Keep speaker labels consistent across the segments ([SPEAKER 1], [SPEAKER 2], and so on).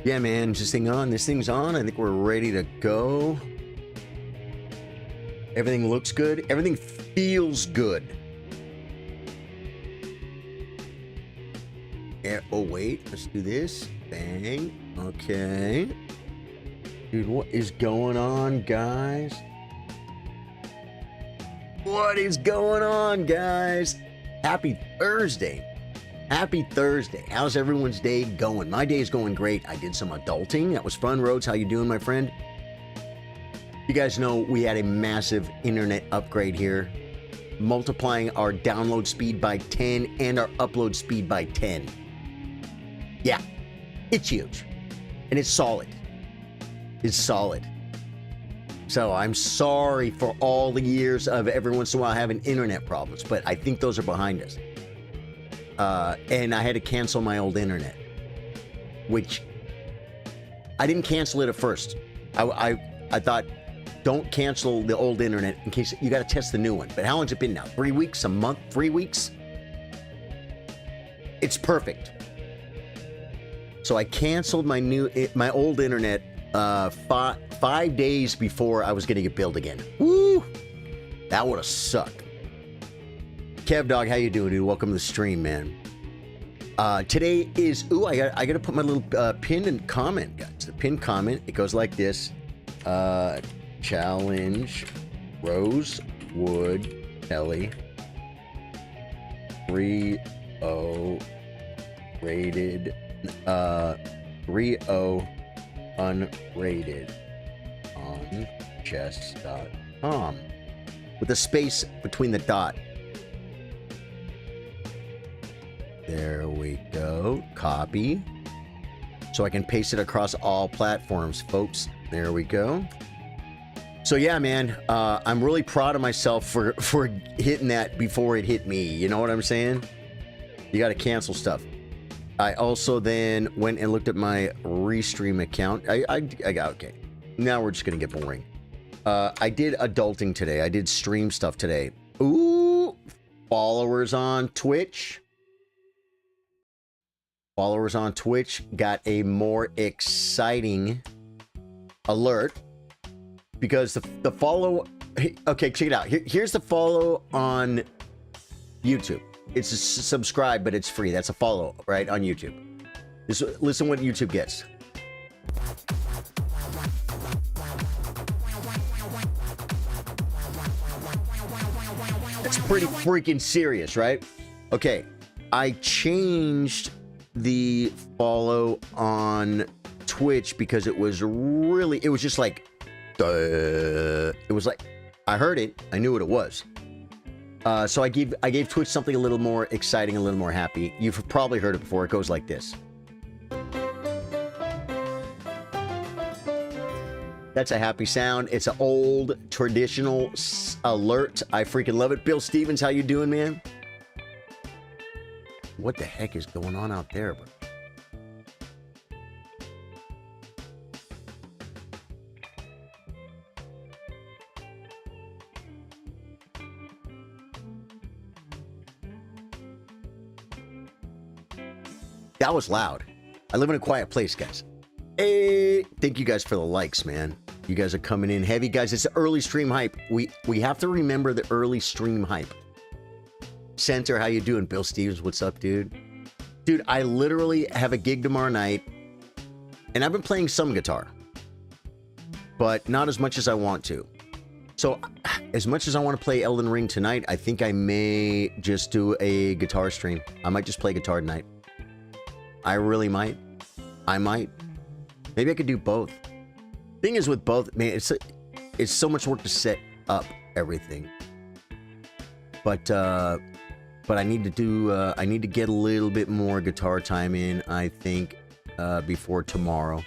[SPEAKER 1] Yeah, man, just hang on. This thing's on. I think we're ready to go. Everything looks good. Everything feels good. Yeah, oh, wait. Let's do this. Bang. Okay. Dude, what is going on, guys? What is going on, guys? Happy Thursday. Happy Thursday. How's everyone's day going? My day is going great. I did some adulting. That was fun. Rhodes, how you doing, my friend? You guys know we had a massive internet upgrade here, multiplying our download speed by 10 and our upload speed by 10. Yeah, it's huge. And it's solid. It's solid. So I'm sorry for all the years of every once in a while having internet problems, but I think those are behind us. And I had to cancel my old internet, which I didn't cancel it at first. I thought, don't cancel the old internet in case you got to test the new one. But how long's it been now? 3 weeks? A month? 3 weeks? It's perfect. So I canceled my old internet 5 days before I was going to get billed again. Woo! That would have sucked. Kev Dog, how you doing, dude? Welcome to the stream, man. Today is... Ooh, I got to put my little pin and comment, guys. The pin comment, it goes like this. Challenge Rosewood Kelly 3-0 rated 3-0 unrated on chess.com with a space between the dot. There we go. Copy. So I can paste it across all platforms, folks. There we go. So yeah, man, I'm really proud of myself for hitting that before it hit me. You know what I'm saying? You got to cancel stuff. I also then went and looked at my Restream account. I got okay. Now we're just gonna get boring. I did adulting today. I did stream stuff today. Ooh, followers on Twitch. Followers on Twitch got a more exciting alert because the follow. Okay, check it out. Here's the follow on YouTube. It's a subscribe, but it's free. That's a follow, right, on YouTube. Listen what YouTube gets. That's pretty freaking serious, right? Okay, I changed the follow on Twitch because it was just like, it was like, I heard it, I knew what it was. So I gave Twitch something a little more exciting, a little more happy. You've probably heard it before. It goes like this. That's a happy sound. It's an old traditional alert. I freaking love it. Bill Stevens, how you doing, man? What the heck is going on out there, bro? That was loud. I live in a quiet place, guys. Hey, thank you guys for the likes, man. You guys are coming in heavy, guys. It's early stream hype. We have to remember the early stream hype. Center, how you doing? Bill Stevens, what's up, dude? Dude, I literally have a gig tomorrow night, and I've been playing some guitar, but not as much as I want to. So, as much as I want to play Elden Ring tonight, I think I may just do a guitar stream. I might just play guitar tonight. I really might. I might. Maybe I could do both. Thing is with both, man, it's so much work to set up everything. But I need to do. I need to get a little bit more guitar time in. I think before tomorrow.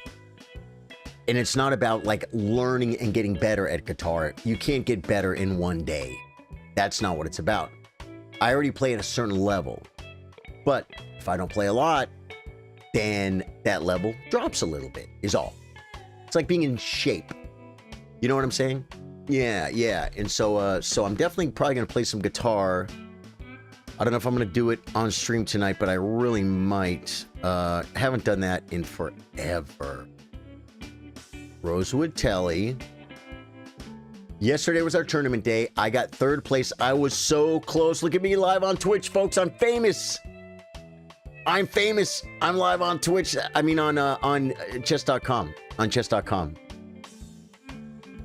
[SPEAKER 1] And it's not about like learning and getting better at guitar. You can't get better in one day. That's not what it's about. I already play at a certain level, but if I don't play a lot, then that level drops a little bit, is all. It's like being in shape. You know what I'm saying? Yeah. And so I'm definitely probably going to play some guitar I don't know if I'm going to do it on stream tonight, but I really might. Haven't done that in forever. Rosewood Telly. Yesterday was our tournament day. I got third place. I was so close. Look at me live on Twitch, folks. I'm famous. I'm famous. I'm live on Twitch. I mean, on chess.com. On chess.com.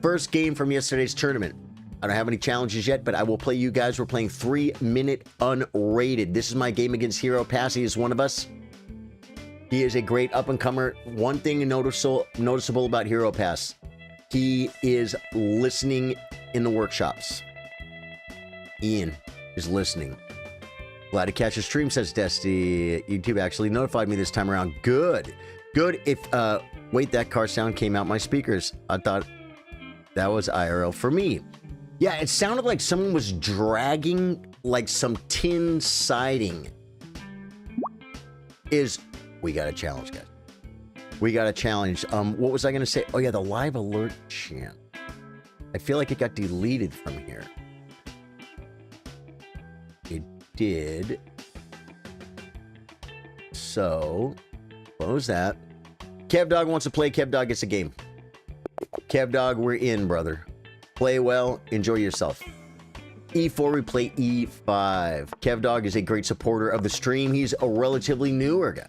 [SPEAKER 1] First game from yesterday's tournament. I don't have any challenges yet, but I will play you guys. We're playing 3-minute unrated. This is my game against Hero Pass. He is one of us. He is a great up-and-comer. One thing noticeable about Hero Pass, he is listening in the workshops. Ian is listening. Glad to catch a stream, says Dusty. YouTube actually notified me this time around. Good. Good. If, wait, that car sound came out my speakers. I thought that was IRL for me. Yeah, it sounded like someone was dragging like some tin siding. We got a challenge, guys. We got a challenge. What was I going to say? Oh, yeah, the live alert chant. I feel like it got deleted from here. It did. So, close that. KevDog wants to play. KevDog gets a game. KevDog, we're in, brother. Play well. Enjoy yourself. E4, we play E5. KevDog is a great supporter of the stream. He's a relatively newer guy.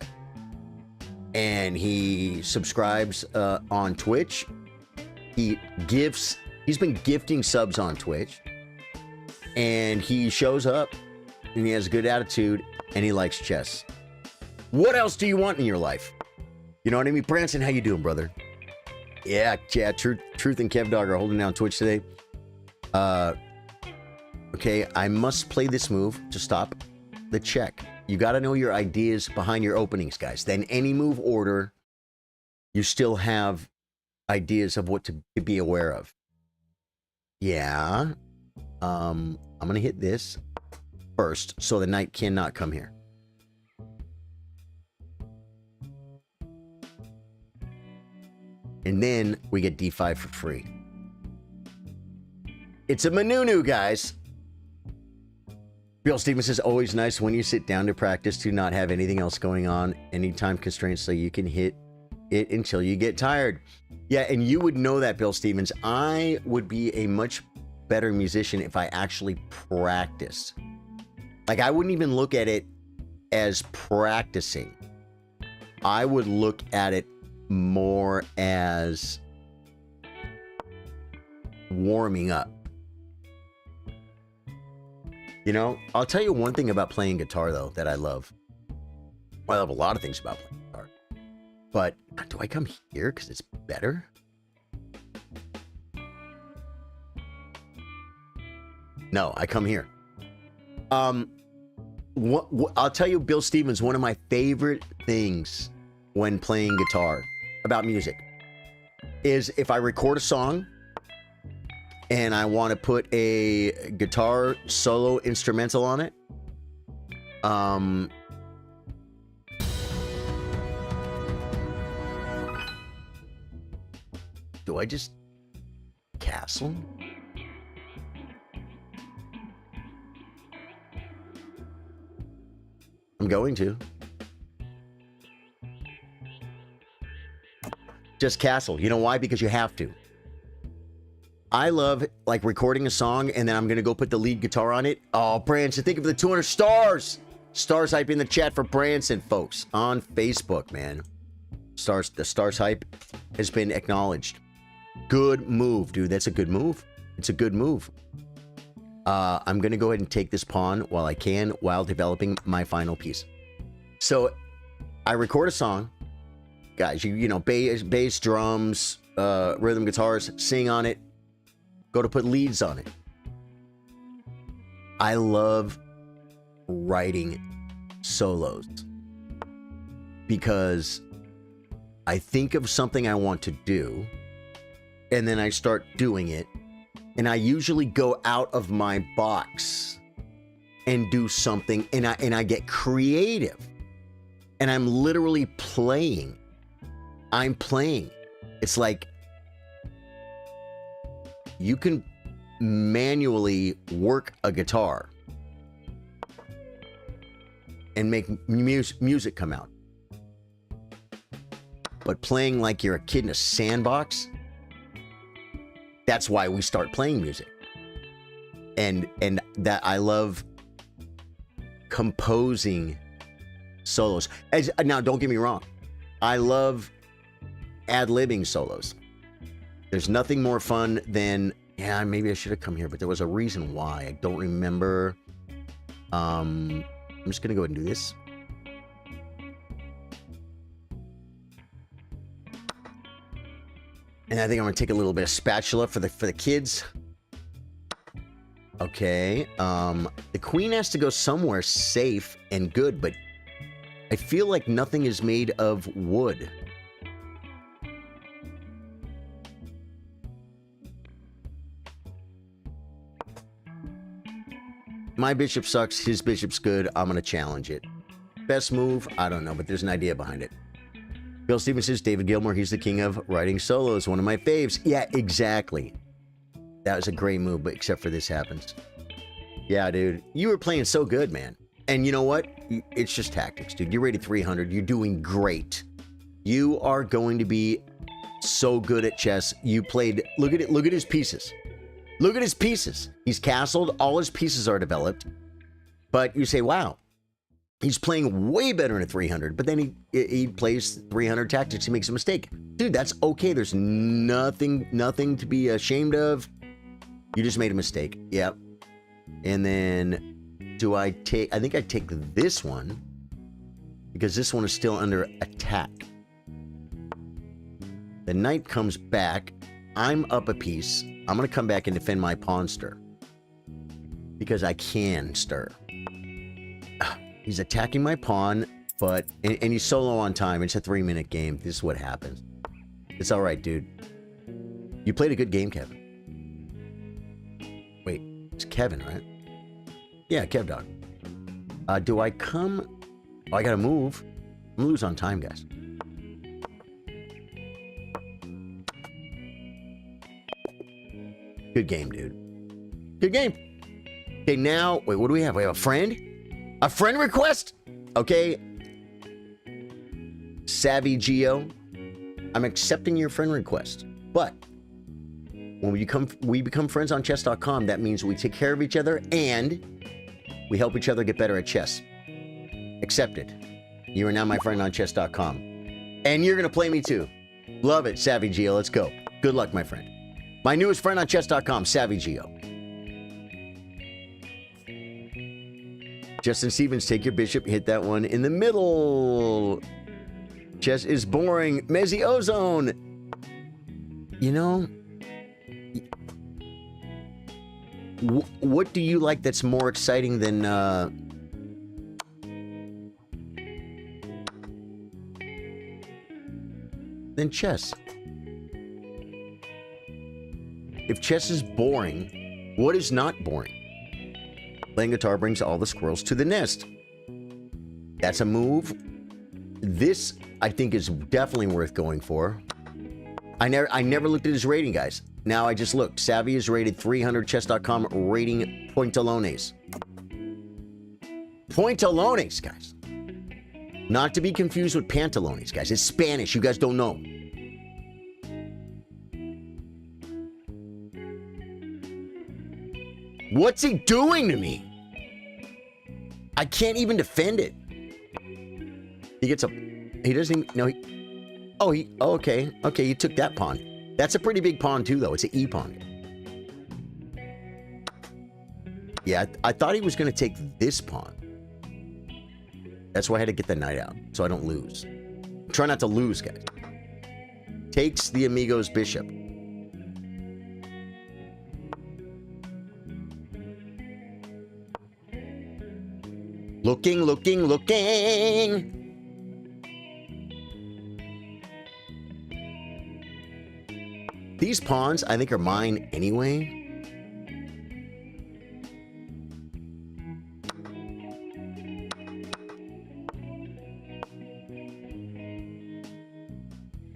[SPEAKER 1] And he subscribes on Twitch. He's been gifting subs on Twitch. And he shows up. And he has a good attitude. And he likes chess. What else do you want in your life? You know what I mean? Branson, how you doing, brother? Yeah, Truth and KevDog are holding down Twitch today. Okay, I must play this move to stop the check. You got to know your ideas behind your openings, guys. Then any move order, you still have ideas of what to be aware of. Yeah. I'm going to hit this first so the knight cannot come here. And then we get d5 for free. It's a Manunu, guys. Bill Stevens says, always nice when you sit down to practice to not have anything else going on, any time constraints, so you can hit it until you get tired. Yeah, and you would know that, Bill Stevens. I would be a much better musician if I actually practiced. Like, I wouldn't even look at it as practicing. I would look at it more as warming up. You know, I'll tell you one thing about playing guitar, though, that I love. Well, I love a lot of things about playing guitar. But do I come here because it's better? No, I come here. I'll tell you, Bill Stevens, one of my favorite things when playing guitar about music is if I record a song and I want to put a guitar solo instrumental on it. Do I just castle? I'm going to. Just castle. You know why? Because you have to. I love, like, recording a song, and then I'm going to go put the lead guitar on it. Oh, Branson, think of the 200 stars. Stars hype in the chat for Branson, folks, on Facebook, man. The stars hype has been acknowledged. Good move, dude. That's a good move. It's a good move. I'm going to go ahead and take this pawn while I can, while developing my final piece. So I record a song. Guys, you know, bass, drums, rhythm guitars, sing on it. Go to put leads on it. I love writing solos because I think of something I want to do and then I start doing it, and I usually go out of my box and do something, and I get creative, and I'm literally playing. I'm playing. It's like you can manually work a guitar, and make music come out. But playing like you're a kid in a sandbox, that's why we start playing music. And that I love composing solos. Now, don't get me wrong. I love ad-libbing solos. There's nothing more fun than, yeah, maybe I should have come here, but there was a reason why. I don't remember. I'm just going to go ahead and do this. And I think I'm going to take a little bit of spatula for the kids. Okay. The queen has to go somewhere safe and good, but I feel like nothing is made of wood. My bishop sucks. His bishop's good. I'm going to challenge it. Best move? I don't know, but there's an idea behind it. Bill Stevens says, David Gilmour, he's the king of writing solos. One of my faves. Yeah, exactly. That was a great move, but except for this happens. Yeah, dude. You were playing so good, man. And you know what? It's just tactics, dude. You're rated 300. You're doing great. You are going to be so good at chess. You played... Look at it. Look at his pieces. Look at his pieces. He's castled. All his pieces are developed. But you say, wow. He's playing way better in a 300, but then he plays 300 tactics. He makes a mistake. Dude, that's okay. There's nothing to be ashamed of. You just made a mistake. Yep. And then do I take... I think I take this one because this one is still under attack. The knight comes back. I'm up a piece. I'm going to come back and defend my pawn stir because I can stir. He's attacking my pawn, but... And he's solo on time. It's a 3-minute game. This is what happens. It's all right, dude. You played a good game, Kevin. Wait, it's Kevin, right? Yeah, Kev Dog. Do I come... Oh, I gotta move. I'm gonna lose on time, guys. Good game, dude. Good game. Okay, now... Wait, what do we have? We have a friend? A friend request? Okay. Savvy Geo, I'm accepting your friend request. But when we become friends on chess.com, that means we take care of each other and we help each other get better at chess. Accepted. You are now my friend on chess.com. And you're going to play me too. Love it, Savvy Geo. Let's go. Good luck, my friend. My newest friend on chess.com, Savvy Geo. Justin Stevens, take your bishop, hit that one in the middle. Chess is boring. Mezzy Ozone. You know, what do you like that's more exciting than chess? If chess is boring, what is not boring? Playing guitar brings all the squirrels to the nest. That's a move. This, I think, is definitely worth going for. I never looked at his rating, guys. Now I just looked. Savvy is rated 300. Chess.com rating Pointillones. Pointillones, guys. Not to be confused with pantalones, guys. It's Spanish. You guys don't know. What's he doing to me? I can't even defend it. He gets a... He doesn't even... No, okay. Okay, you took that pawn. That's a pretty big pawn, too, though. It's an E pawn. Yeah, I thought he was going to take this pawn. That's why I had to get the knight out, so I don't lose. Try not to lose, guys. Takes the Amigo's bishop. Looking. These pawns, I think, are mine anyway.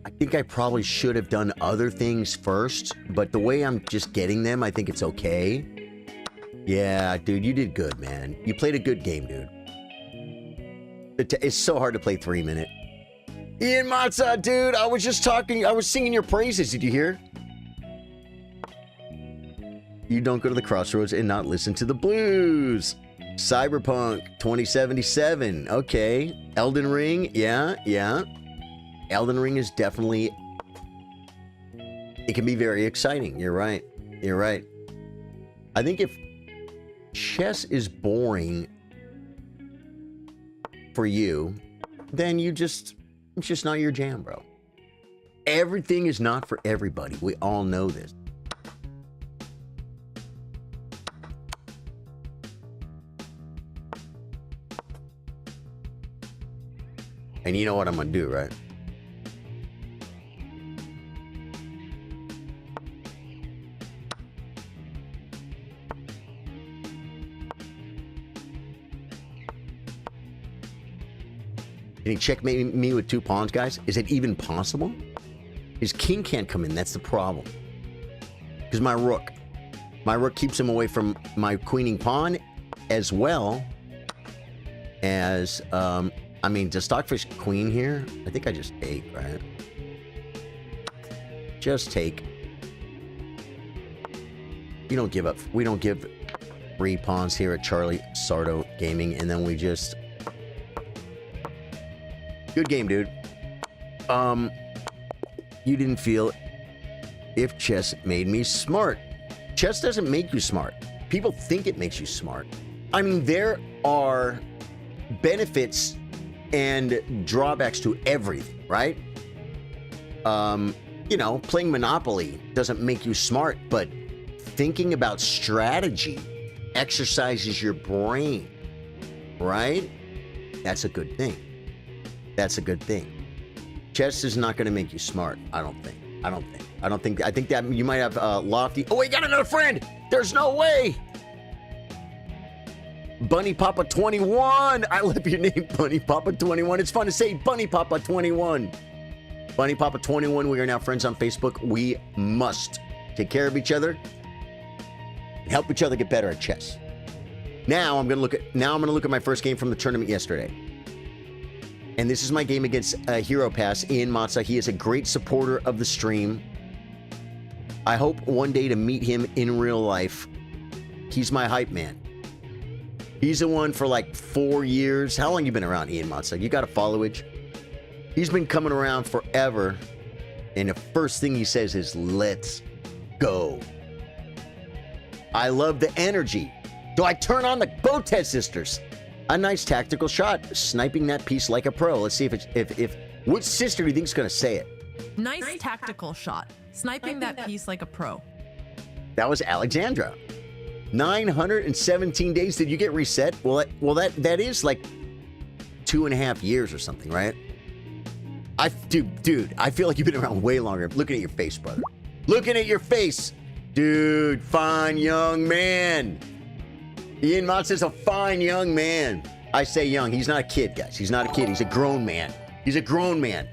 [SPEAKER 1] I think I probably should have done other things first, but the way I'm just getting them, I think it's okay. Yeah, dude, you did good, man. You played a good game, dude. It's so hard to play 3-minute. Ian Matza, dude, I was singing your praises. Did you hear? You don't go to the crossroads and not listen to the blues. Cyberpunk 2077. Okay. Elden Ring. Yeah. Elden Ring is definitely... It can be very exciting. You're right. I think if chess is boring for you, then it's just not your jam, bro. Everything is not for everybody. We all know this. And you know what I'm gonna do, right? Can he checkmate me with 2 pawns, guys? Is it even possible? His king can't come in. That's the problem. Because my rook keeps him away from my queening pawn, as well as I mean, to stockfish queen here, I think I just take, right? Just take. We don't give 3 pawns here at Charlie Sardo Gaming, and then we just... Good game, dude. You didn't feel if chess made me smart. Chess doesn't make you smart. People think it makes you smart. I mean, there are benefits and drawbacks to everything, right? You know, playing Monopoly doesn't make you smart, but thinking about strategy exercises your brain, right? That's a good thing. That's a good thing. Chess is not going to make you smart, I don't think. I think that you might have lofty... Oh, we got another friend! There's no way! Bunny Papa 21. I love your name, Bunny Papa 21. It's fun to say Bunny Papa 21. Bunny Papa 21. We are now friends on Facebook. We must take care of each other and help each other get better at chess. Now I'm gonna look at my first game from the tournament yesterday. And this is my game against Hero Pass, Ian Matza. He is a great supporter of the stream. I hope one day to meet him in real life. He's my hype man. He's the one for like 4 years. How long you been around, Ian Matza? You got a followage? He's been coming around forever. And the first thing he says is, let's go. I love the energy. Do I turn on the Botez sisters? A nice tactical shot, sniping that piece like a pro. Let's see if which sister do you think is going to say it?
[SPEAKER 2] Nice tactical shot, sniping that piece like a pro.
[SPEAKER 1] That was Alexandra. 917 days. Did you get reset? Well, that is like 2.5 years or something, right? Dude, I feel like you've been around way longer. Looking at your face, brother. Looking at your face, dude. Fine young man. Ian Matza is a fine young man. I say young. He's not a kid, guys. He's not a kid. He's a grown man. He's a grown man.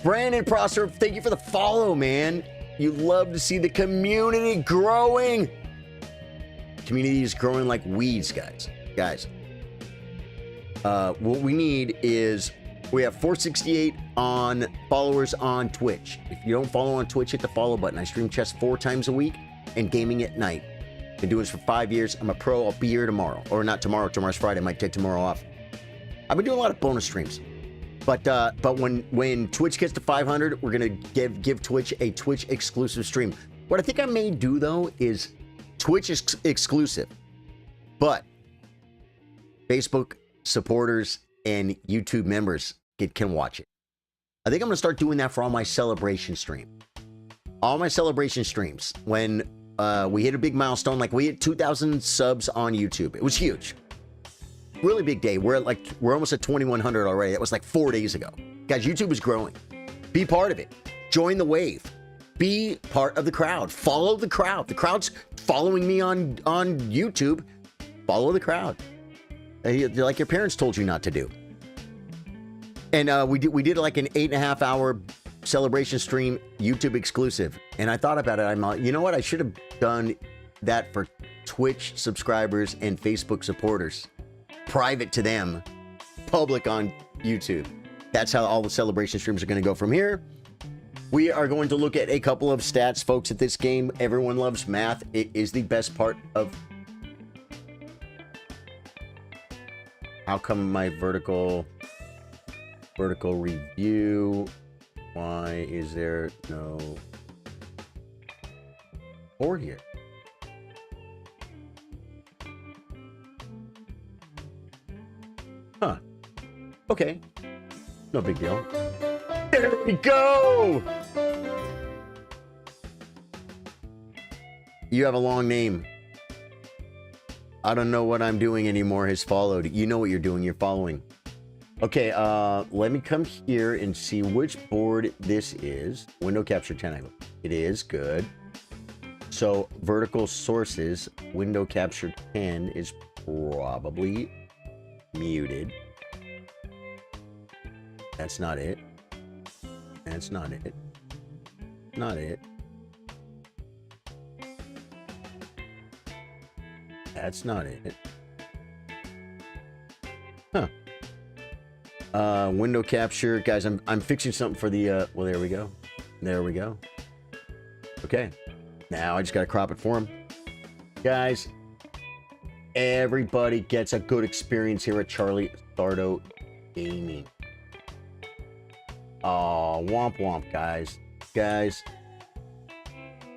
[SPEAKER 1] Brandon Prosser, thank you for the follow, man. You love to see the community growing. Community is growing like weeds, guys. What we need is, we have 468 on followers on Twitch. If you don't follow on Twitch, hit the follow button. I stream chess 4 times a week and gaming at night. Been doing this for 5 years. I'm a pro. I'll be here tomorrow. Or not tomorrow. Tomorrow's Friday. I might take tomorrow off. I've been doing a lot of bonus streams. But when Twitch gets to 500, we're going to give Twitch a Twitch exclusive stream. What I think I may do, though, is Twitch is exclusive. But Facebook supporters and YouTube members can watch it. I think I'm going to start doing that for all my celebration stream. All my celebration streams. When we hit a big milestone, like we hit 2,000 subs on YouTube. It was huge. Really big day. We're almost at 2,100 already. That was like 4 days ago. Guys, YouTube is growing. Be part of it. Join the wave. Be part of the crowd. Follow the crowd. The crowd's following me on YouTube. Follow the crowd. Like your parents told you not to do. And we did like an 8.5 hour celebration stream, YouTube exclusive. And I thought about it. I'm like, you know what? I should have done that for Twitch subscribers and Facebook supporters. Private to them. public on YouTube. That's how all the celebration streams are going to go from here. We are going to look at a couple of stats, folks, at this game. Everyone loves math. It is the best part of... How come my vertical review? Why is there no 4 here? Huh. Okay. No big deal. There we go! You have a long name. I don't know what I'm doing anymore has followed. You know what you're doing. You're following. Okay, let me come here and see which board this is. Window capture 10. It is. Good. So, vertical sources. Window capture 10 is probably muted. That's not it. That's not it. Not it. That's not it. Huh. Window capture. Guys, I'm fixing something for the, well, there we go. There we go. Okay. Now I just gotta crop it for him. Guys, everybody gets a good experience here at Charlie Sardo Gaming. Oh, womp womp, guys. Guys,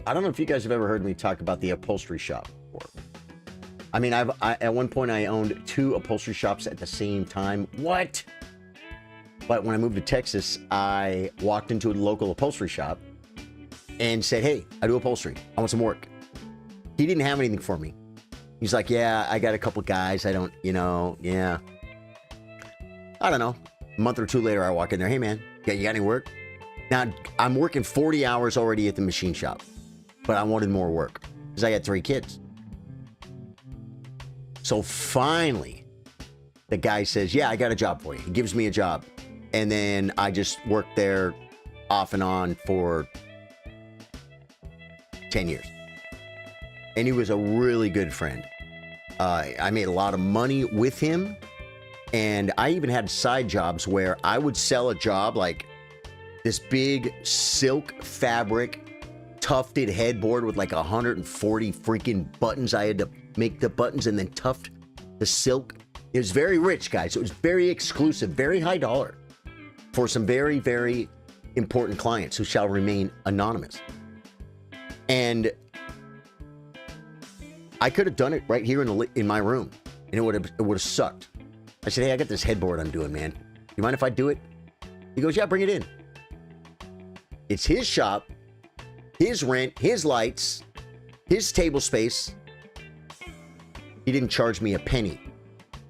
[SPEAKER 1] I don't know if you guys have ever heard me talk about the upholstery shop before. I mean, at one point I owned 2 upholstery shops at the same time. What? But when I moved to Texas, I walked into a local upholstery shop and said, hey, I do upholstery. I want some work. He didn't have anything for me. He's like, yeah, I got a couple guys. I don't, yeah. I don't know. A month or 2 later, I walk in there. Hey, man, you got any work? Now, I'm working 40 hours already at the machine shop, but I wanted more work because I got 3 kids. So finally, the guy says, yeah, I got a job for you. He gives me a job. And then I just worked there off and on for 10 years. And he was a really good friend. I made a lot of money with him. And I even had side jobs where I would sell a job like this big silk fabric tufted headboard with like 140 freaking buttons. I had to make the buttons and then tuft the silk. It was very rich, guys. It was very exclusive, very high dollar for some very, very important clients who shall remain anonymous. And I could have done it right here in my room, and it would have sucked. I said, hey, I got this headboard I'm doing, man. You mind if I do it? He goes, yeah, bring it in. It's his shop, his rent, his lights, his table space. He didn't charge me a penny.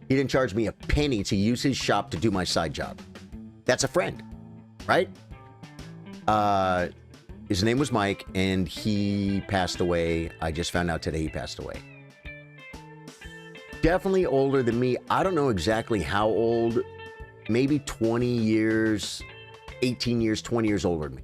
[SPEAKER 1] He didn't charge me a penny to use his shop to do my side job. That's a friend, right? His name was Mike, and he passed away. I just found out today he passed away. Definitely older than me. I don't know exactly how old. Maybe 20 years, 18 years, 20 years older than me.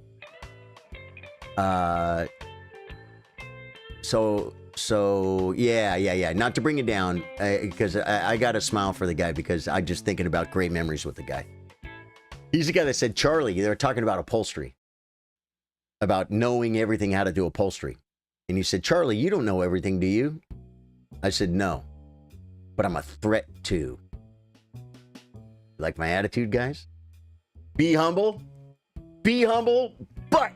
[SPEAKER 1] So yeah. Not to bring it down, because I got a smile for the guy because I'm just thinking about great memories with the guy. He's the guy that said, Charlie, they were talking about upholstery, about knowing everything how to do upholstery. And he said, Charlie, you don't know everything, do you? I said, no, but I'm a threat to. Like my attitude, guys? Be humble, but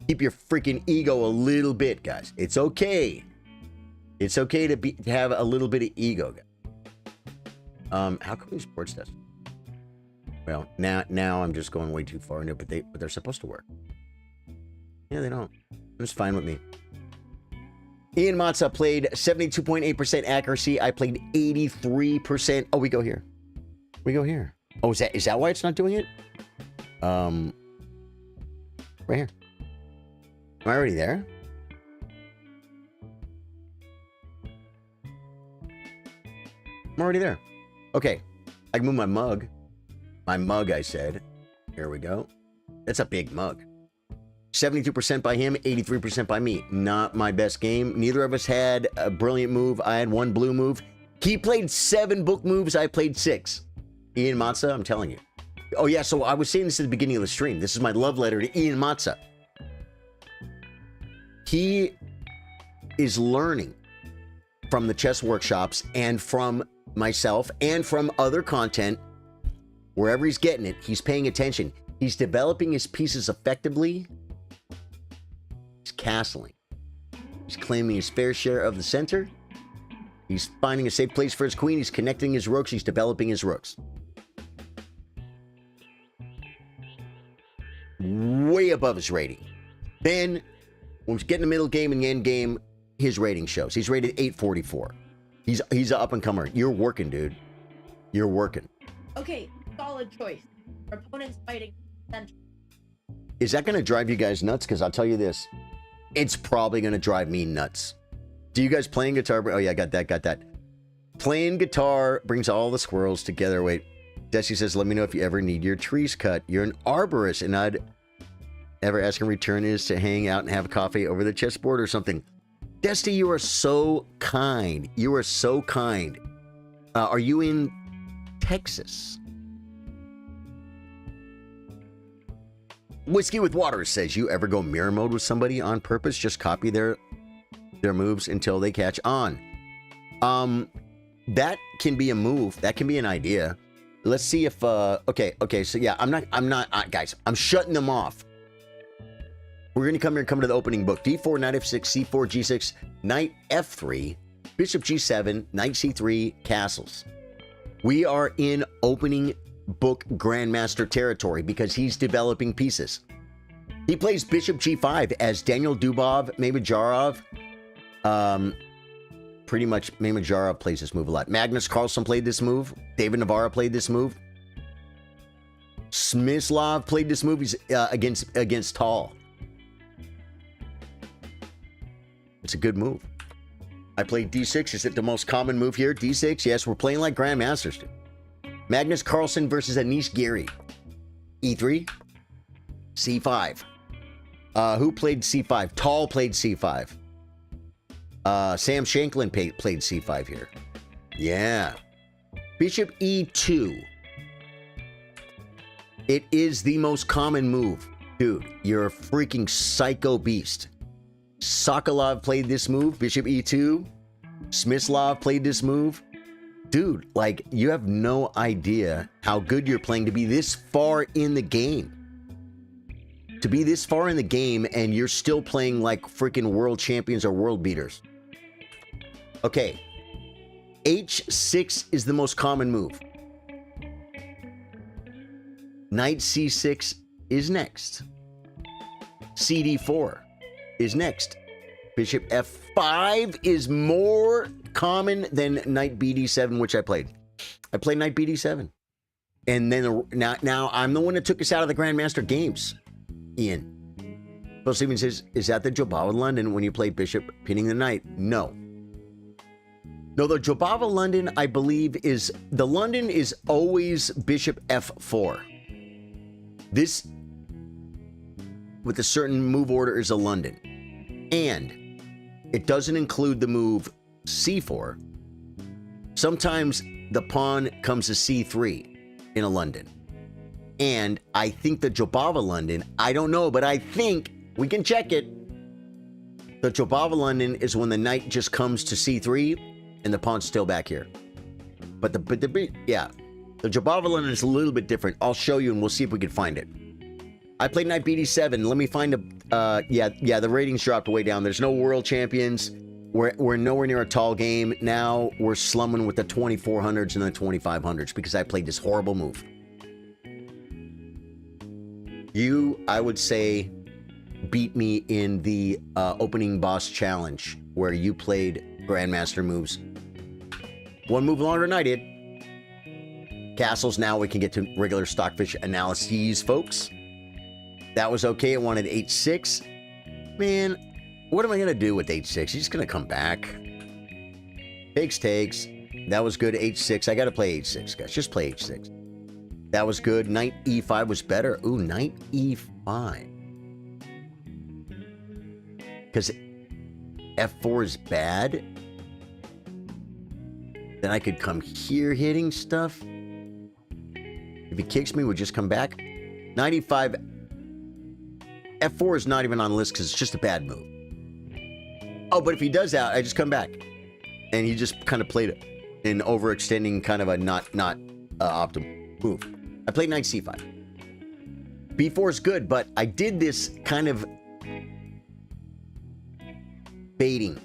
[SPEAKER 1] keep your freaking ego a little bit, guys. It's okay. It's okay to have a little bit of ego. How come these sports tests? Well, now I'm just going way too far into it, but they're supposed to work. Yeah, they don't. It's fine with me. Ian Matza played 72.8% accuracy. I played 83%. Oh, we go here. We go here. Oh, is that why it's not doing it? Right here. Am I already there? I'm already there. Okay. I can move my mug. My mug, I said. Here we go. That's a big mug. 72% by him, 83% by me. Not my best game. Neither of us had a brilliant move. I had 1 blue move. He played 7 book moves. I played 6. Ian Matza, I'm telling you. Oh, yeah, so I was saying this at the beginning of the stream. This is my love letter to Ian Matza. He is learning from the chess workshops and from myself and from other content. Wherever he's getting it, he's paying attention. He's developing his pieces effectively. He's castling. He's claiming his fair share of the center. He's finding a safe place for his queen. He's connecting his rooks. He's developing his rooks. Way above his rating. Then, when we get in the middle game and the end game, his rating shows. He's rated 844. He's an up-and-comer. You're working, dude. You're working.
[SPEAKER 3] Okay, solid choice. Our opponent's fighting center.
[SPEAKER 1] Is that going to drive you guys nuts? Because I'll tell you this. It's probably going to drive me nuts. Do you guys playing guitar? Oh, yeah, got that. Playing guitar brings all the squirrels together. Wait. Desi says, let me know if you ever need your trees cut. You're an arborist, and I'd ever ask in return is to hang out and have a coffee over the chessboard or something. Desi, you are so kind. You are so kind. Are you in Texas? Whiskey with Water says, you ever go mirror mode with somebody on purpose? Just copy their moves until they catch on. That can be a move. That can be an idea. Let's see if, okay, so yeah, I'm not, guys, I'm shutting them off. We're going to come to the opening book. D4, knight F6, C4, G6, knight F3, bishop G7, knight C3, castles. We are in opening book grandmaster territory because he's developing pieces. He plays bishop G5 as Daniel Dubov, Mamedyarov. Pretty much Mamedyarov plays this move a lot. Magnus Carlsen played this move. David Navarro played this move. Smyslov played this move. He's against Tall. It's a good move. I played D6. Is it the most common move here? D6? Yes, we're playing like grandmasters do. Magnus Carlsen versus Anish Giri. E3. C5. Who played C5? Tall played C5. Sam Shanklin played C5 here. Yeah. Bishop E2. It is the most common move. Dude, you're a freaking psycho beast. Sokolov played this move. Bishop E2. Smyslov played this move. Dude, like, you have no idea how good you're playing to be this far in the game. To be this far in the game and you're still playing like freaking world champions or world beaters. Okay. H6 is the most common move. Knight C6 is next. CD4 is next. Bishop F5 is more common than Knight BD7, which I played. I played Knight BD7. And then now I'm the one that took us out of the Grandmaster games. Ian. Bill Stevens says, is that the Jobava London when you play Bishop pinning the Knight? No. No, the Jobava London, I believe, is... The London is always Bishop F4. This, with a certain move order, is a London. And it doesn't include the move C4. Sometimes the pawn comes to C3 in a London. And I think the Jobava London, I don't know, but I think, we can check it. The Jobava London is when the knight just comes to C3 and the pawn's still back here. But the Jobava London is a little bit different. I'll show you and we'll see if we can find it. I played Knight BD7. Let me find a, the ratings dropped way down. There's no world champions. We're nowhere near a tall game. Now we're slumming with the 2400s and the 2500s because I played this horrible move. You, I would say, beat me in the opening boss challenge where you played Grandmaster moves. One move longer than I did. Castles, now we can get to regular Stockfish analyses, folks. That was okay. It wanted H6. Man, what am I going to do with H6? He's just going to come back. Takes. That was good. H6. I got to play H6, guys. Just play H6. That was good. Knight E5 was better. Ooh, Knight E5. Because F4 is bad. Then I could come here hitting stuff. If he kicks me, we'll just come back. 95. F4 is not even on the list because it's just a bad move. Oh, but if he does that, I just come back. And he just kind of played an overextending kind of a not optimal move. I played knight c5. b4 is good, but I did this kind of baiting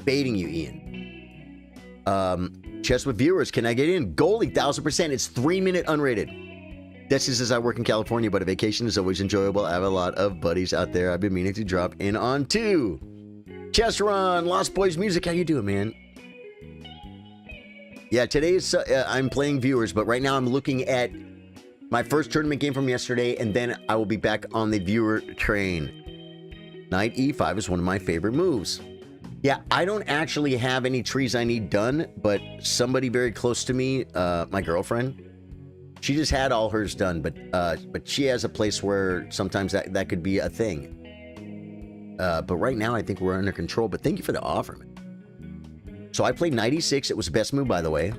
[SPEAKER 1] you, Ian. Chess with viewers, can I get in? Goalie, 1000%. It's 3-minute unrated. Desi says, I work in California, but a vacation is always enjoyable. I have a lot of buddies out there I've been meaning to drop in on too. Chess Run, Lost Boys Music, how you doing, man? Yeah, today is, I'm playing viewers, but right now I'm looking at my first tournament game from yesterday, and then I will be back on the viewer train. Knight e5 is one of my favorite moves. Yeah, I don't actually have any trees I need done, but somebody very close to me, my girlfriend, she just had all hers done, but she has a place where sometimes that could be a thing. But right now, I think we're under control. But thank you for the offer, man. So I played knight e6. It was the best move, by the way.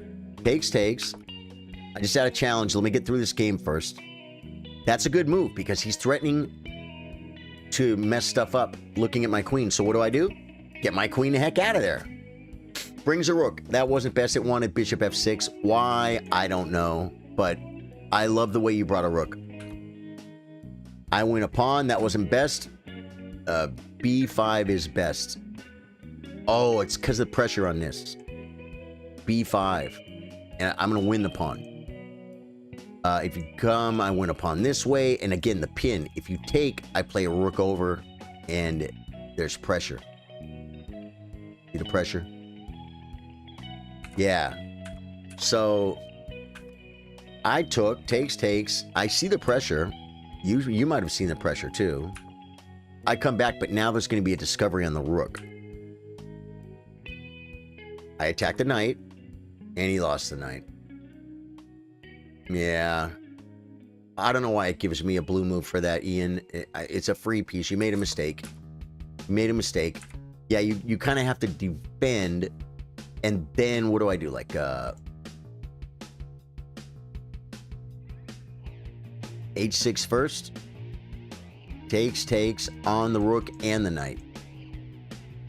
[SPEAKER 1] Takes. I just had a challenge. Let me get through this game first. That's a good move because he's threatening to mess stuff up looking at my queen. So what do? Get my queen the heck out of there. Brings a rook. That wasn't best. It wanted bishop f6. Why? I don't know. But I love the way you brought a rook. I win a pawn. That wasn't best. B5 is best. Oh, it's because of the pressure on this. B5. And I'm going to win the pawn. If you come, I win a pawn this way. And again, the pin. If you take, I play a rook over. And there's pressure. See the pressure? Yeah. So I took, takes. I see the pressure. You might have seen the pressure too. I come back, but now there's going to be a discovery on the rook. I attacked the knight, and he lost the knight. Yeah. I don't know why it gives me a blue move for that, Ian. It's a free piece. You made a mistake. Yeah, you kind of have to defend, and then what do I do? Like, H6 first. Takes on the rook and the knight.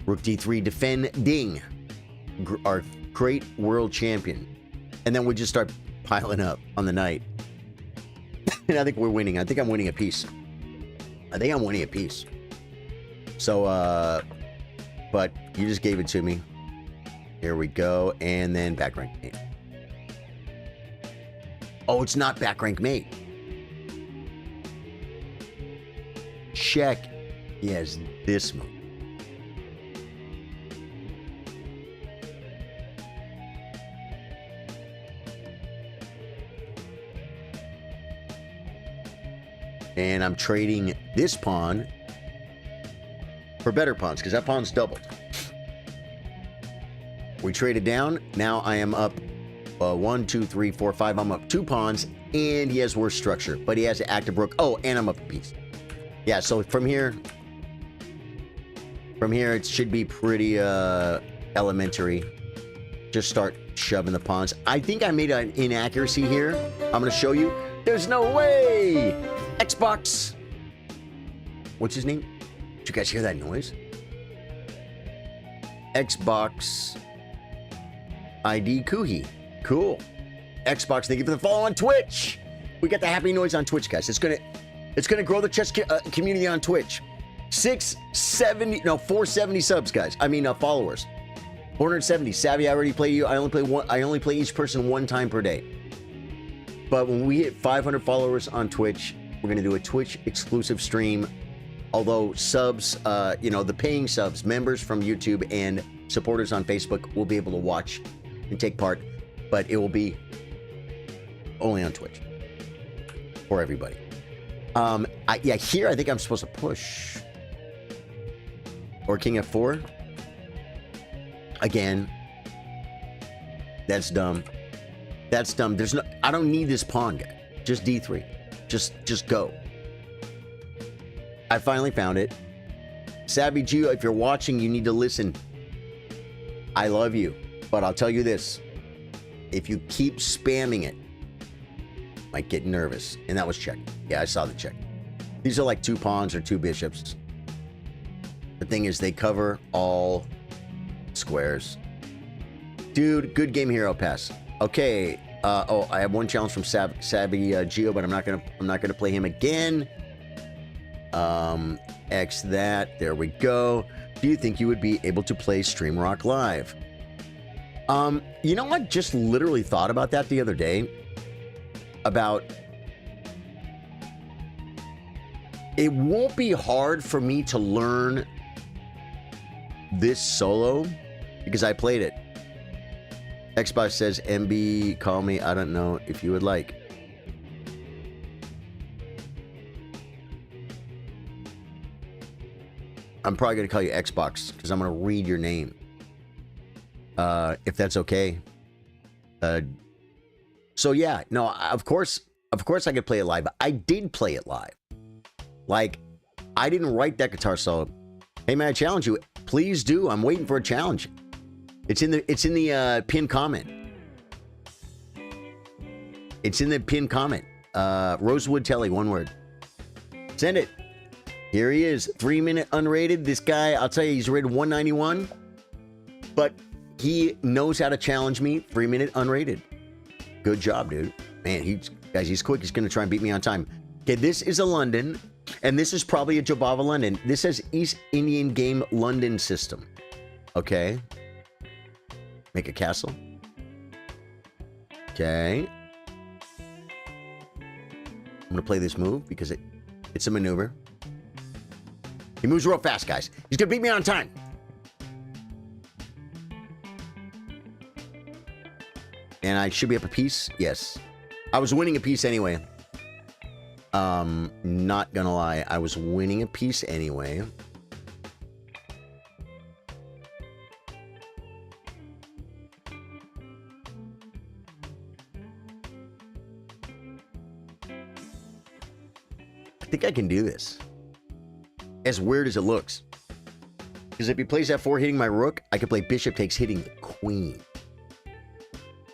[SPEAKER 1] Rook d3 defending. Our great world champion. And then we just start piling up on the knight. And I think we're winning. I think I'm winning a piece. So, but you just gave it to me. Here we go. And then back rank mate. Oh, it's not back rank mate. Check. Yes, this move. And I'm trading this pawn for better pawns because that pawn's doubled. We traded down. Now I am up 1, 2, 3, 4, 5. I'm up 2 pawns, and he has worse structure, but he has an active rook. Oh, and I'm up a piece. Yeah, so from here it should be pretty elementary. Just start shoving the pawns. I think I made an inaccuracy here. I'm going to show you. There's no way! Xbox. What's his name? Did you guys hear that noise? Xbox ID Kuhi. Cool. Xbox, thank you for the follow on Twitch. We got the happy noise on Twitch, guys. It's gonna grow the chess community on Twitch. 470 subs, guys. I mean, followers. 470. Savvy, I already play you. I only play each person 1 time per day. But when we hit 500 followers on Twitch, we're gonna do a Twitch exclusive stream. Although subs, the paying subs, members from YouTube and supporters on Facebook will be able to watch and take part, but it will be only on Twitch for everybody. Here I think I'm supposed to push. Or King F4. Again. That's dumb. I don't need this pawn, guy. Just D3. Just go. I finally found it. Savvy Jew, if you're watching, you need to listen. I love you, but I'll tell you this. If you keep spamming it, Might get nervous. And that was check. Yeah, I saw the check. These are like 2 pawns or 2 bishops. The thing is, they cover all squares. Dude, good game, hero pass. Okay. Oh, I have one challenge from Savvy Geo, but I'm not gonna play him again. X that. There we go. Do you think you would be able to play StreamRock Live? You know what? Just literally thought about that the other day. About it won't be hard for me to learn this solo because I played it. Xbox says, MB, call me. I don't know if you would like. I'm probably going to call you Xbox because I'm going to read your name. If that's okay. So yeah, no, of course I could play it live. I did play it live. Like, I didn't write that guitar solo. Hey man, I challenge you. Please do. I'm waiting for a challenge. It's in the pinned comment. It's in the pinned comment. Rosewood Telly, one word. Send it. Here he is, 3-minute unrated. This guy, I'll tell you, he's rated 191, but he knows how to challenge me. 3-minute unrated. Good job, dude. Man, he's quick. He's gonna try and beat me on time. Okay, this is a London, and this is probably a Jobava London. This says East Indian Game London system. Okay. Make a castle. Okay. I'm gonna play this move because it's a maneuver. He moves real fast, guys. He's gonna beat me on time. And I should be up a piece. Yes. I was winning a piece anyway. Not gonna lie. I was winning a piece anyway. I think I can do this. As weird as it looks. Because if he plays F4 hitting my rook, I could play bishop takes hitting the queen.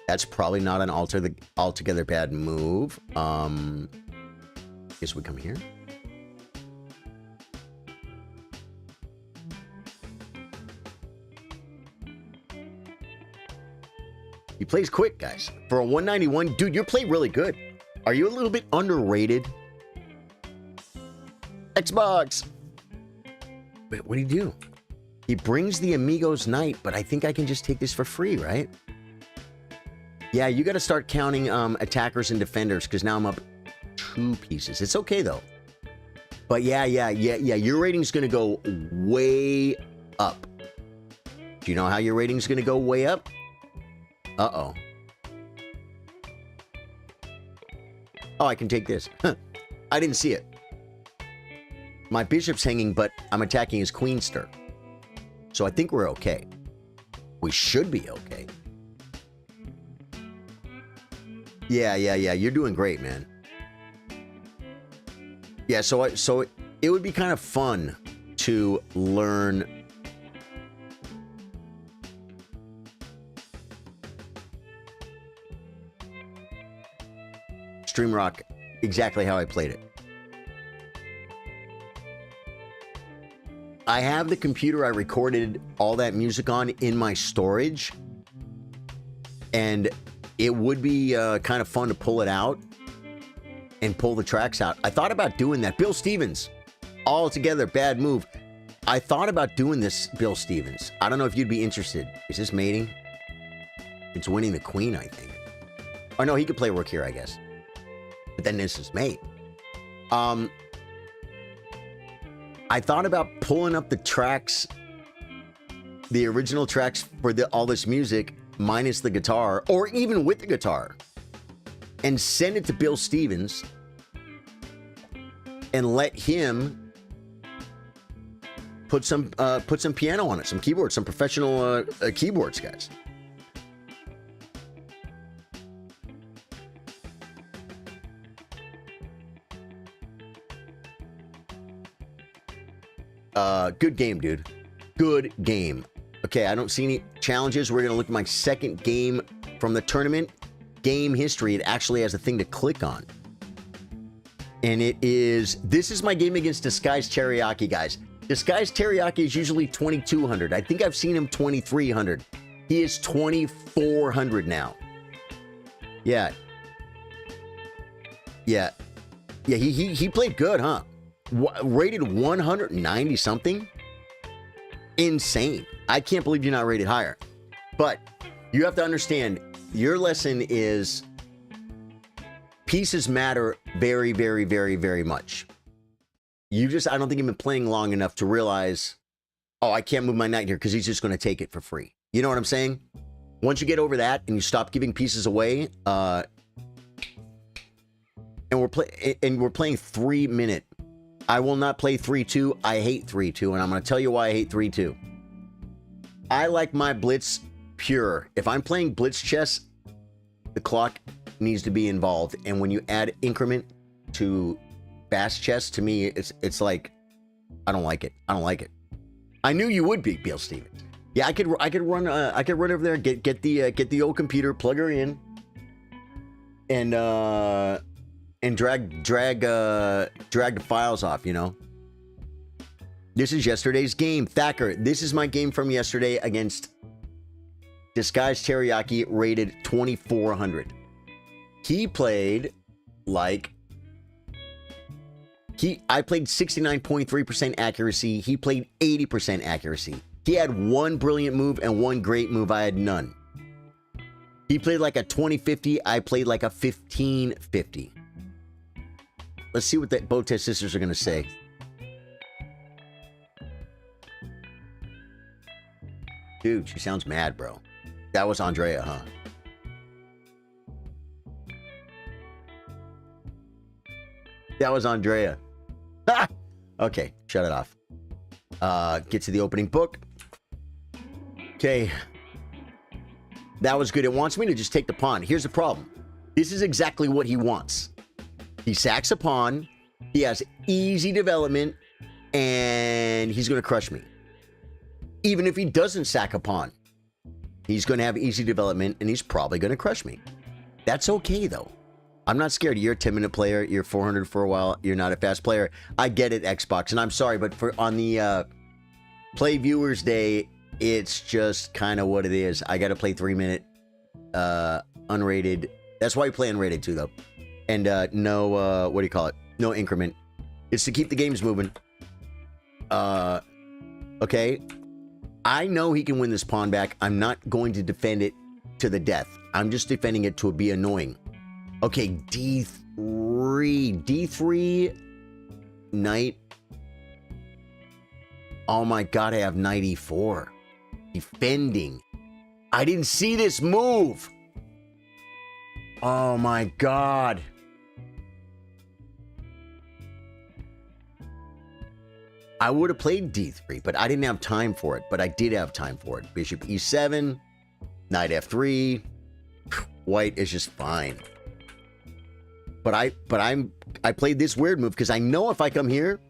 [SPEAKER 1] That's probably not an altogether bad move. Guess we come here. He plays quick, guys. For a 191, dude, your play really good. Are you a little bit underrated? Xbox. Wait, what do you do? He brings the Amigos Knight, but I think I can just take this for free, right? Yeah, you got to start counting attackers and defenders because now I'm up 2 pieces. It's okay, though. But yeah, your rating's going to go way up. Do you know how your rating's going to go way up? Uh-oh. Oh, I can take this. Huh. I didn't see it. My bishop's hanging, but I'm attacking his queenster. So I think we're okay. We should be okay. Yeah. You're doing great, man. Yeah, so it would be kind of fun to learn StreamRock exactly how I played it. I have the computer I recorded all that music on in my storage, and it would be kind of fun to pull it out and pull the tracks out. I thought about doing that. Bill Stevens, altogether bad move. I thought about doing this, Bill Stevens. I don't know if you'd be interested. Is this mating? It's winning the queen, I think. Oh no, he could play rook here, I guess. But then this is mate. I thought about pulling up the tracks, the original tracks for all this music, minus the guitar, or even with the guitar, and send it to Bill Stevens and let him put some piano on it, some keyboards, some professional keyboards, guys. Good game, dude. Good game. Okay, I don't see any challenges. We're going to look at my second game from the tournament. game history, it actually has a thing to click on. And this is my game against Disguised Teriyaki, guys. Disguised Teriyaki is usually 2,200. I think I've seen him 2,300. He is 2,400 now. Yeah. Yeah. Yeah, he played good, huh? Rated 190 something? Insane. I can't believe you're not rated higher. But you have to understand, your lesson is pieces matter very, very, very, very much. I don't think you've been playing long enough to realize, oh, I can't move my knight here because he's just going to take it for free. You know what I'm saying? Once you get over that and you stop giving pieces away, and we're playing 3-minute. I will not play 3-2. I hate 3-2, and I'm going to tell you why I hate 3-2. I like my blitz pure. If I'm playing blitz chess, the clock needs to be involved, and when you add increment to fast chess, to me, it's like, I don't like it. I don't like it. I knew you would be, Beal Stevens. Yeah, I could run over there, get the old computer, plug her in, and drag the files off, you know. This is yesterday's game. Thacker, this is my game from yesterday against Disguised Teriyaki, rated 2,400. He played like... I played 69.3% accuracy. He played 80% accuracy. He had one brilliant move and one great move. I had none. He played like a 20-50. I played like a 15-50. Let's see what the Botez sisters are going to say. Dude, she sounds mad, bro. That was Andrea, huh? That was Andrea. Ah! Okay, shut it off. Get to the opening book. Okay. That was good. It wants me to just take the pawn. Here's the problem. This is exactly what he wants. He sacks a pawn. He has easy development. And he's going to crush me. Even if he doesn't sack a pawn, he's going to have easy development. And he's probably going to crush me. That's okay, though. I'm not scared. You're a 10-minute player. You're 400 for a while. You're not a fast player. I get it, Xbox. And I'm sorry, but on the Play Viewers Day, it's just kind of what it is. I got to play 3-minute unrated. That's why you play unrated too, though. And no, what do you call it? No increment. It's to keep the games moving. Okay. I know he can win this pawn back. I'm not going to defend it to the death. I'm just defending it to be annoying. Okay, D3. D3. Knight. Oh my god, I have knight E4. Defending. I didn't see this move. Oh my god. I would have played D3, but I didn't have time for it. But I did have time for it. Bishop E7. Knight F3. White is just fine. But I played this weird move because I know if I come here,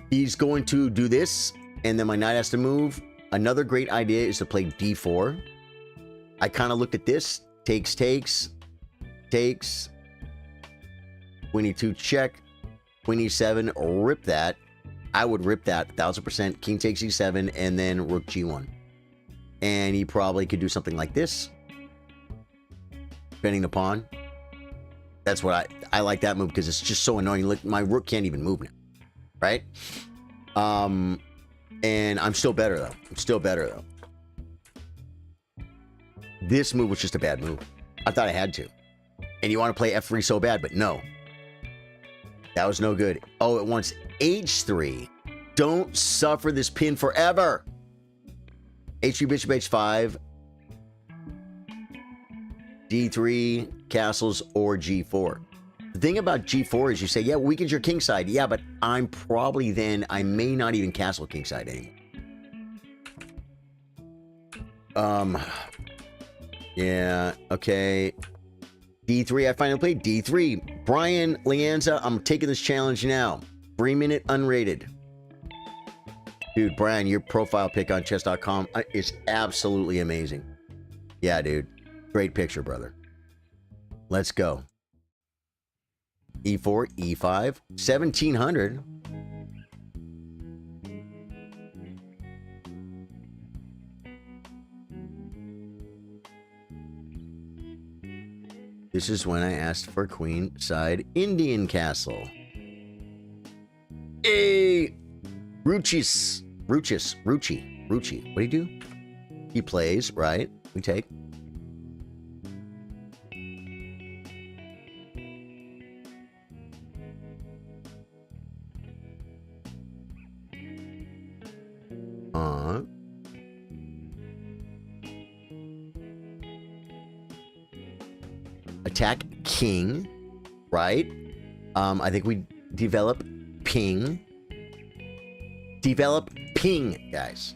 [SPEAKER 1] he's going to do this, and then my knight has to move. Another great idea is to play D4. I kind of looked at this. Takes. Queen E2 check. Queen E7, rip that. I would rip that 1000%. King takes E7, and then Rook G1. And he probably could do something like this. Defending the pawn. That's what I like that move because it's just so annoying. Look, my rook can't even move now, right? And I'm still better though. This move was just a bad move. I thought I had to. And you want to play F3 so bad, but no. That was no good. Oh, it wants H3. Don't suffer this pin forever. H3, bishop H5. D3, castles, or G4. The thing about G4 is you say, yeah, weakens your king side. Yeah, but I'm probably then, I may not even castle king side anymore. Yeah, okay. D3, I finally played D3. Brian Lianza, I'm taking this challenge now. 3-minute unrated. Dude, Brian, your profile pic on chess.com is absolutely amazing. Yeah, dude. Great picture, brother. Let's go. E4, E5, 1700. This is when I asked for queen side Indian castle. Hey! Ruchi. What do you do? He plays, right? We take. Attack king, right? I think we develop ping. Develop ping, guys.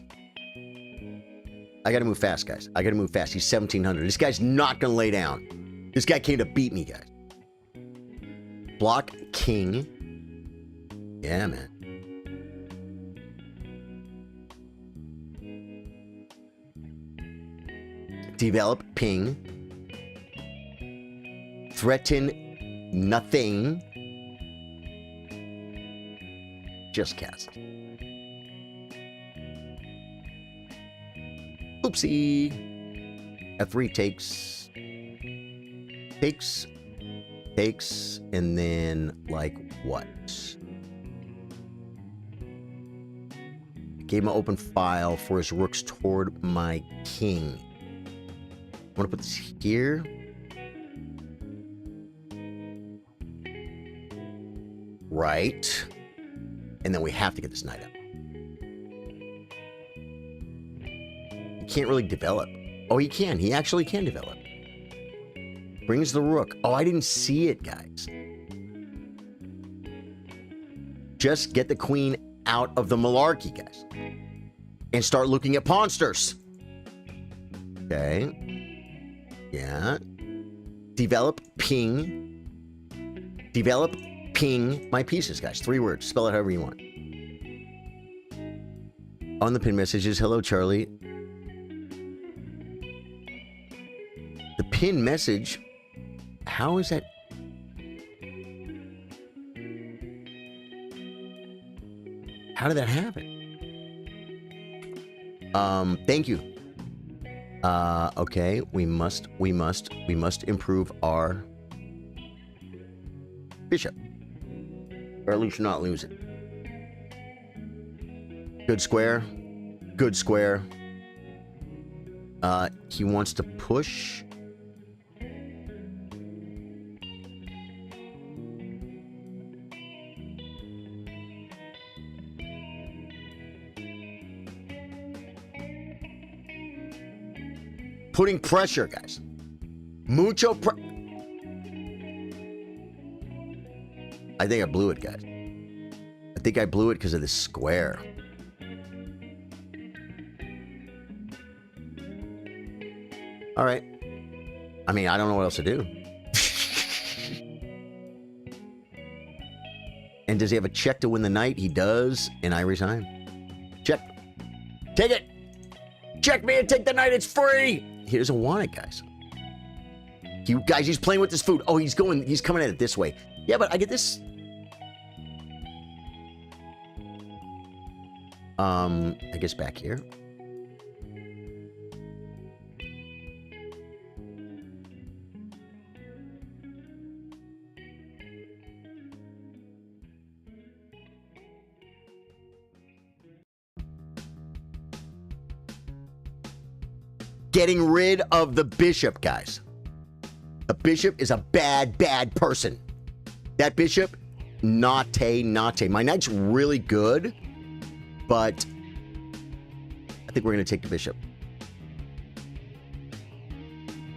[SPEAKER 1] I gotta move fast, guys. I gotta move fast. He's 1700. This guy's not gonna lay down. This guy came to beat me, guys. Block king. Yeah, man. Develop ping. Threaten nothing. Just cast. Oopsie. F3 takes. Takes. And then, like, what? Gave him an open file for his rooks toward my king. I'm gonna put this here. Right. And then we have to get this knight out. He can't really develop. Oh, he can. He actually can develop. Brings the rook. Oh, I didn't see it, guys. Just get the queen out of the malarkey, guys. And start looking at pawnsters. Okay. Yeah. Develop ping. Develop ping my pieces, guys. 3 words. Spell it however you want. On the pin messages, hello, Charlie. The pin message, how is that? How did that happen? Thank you. Okay, we must improve our bishop. Or at least not lose it. Good square. Good square. He wants to push. Putting pressure, guys. Mucho pressure. I think I blew it, guys. I think I blew it because of this square. All right. I mean, I don't know what else to do. And does he have a check to win the night? He does, and I resign. Check. Take it. Check me and take the night. It's free. He doesn't want it, guys. Guys, he's playing with this food. Oh, he's coming at it this way. Yeah, but I get this. I guess back here. Getting rid of the bishop, guys. A bishop is a bad, bad person. That bishop, nate. My knight's really good, but I think we're going to take the bishop.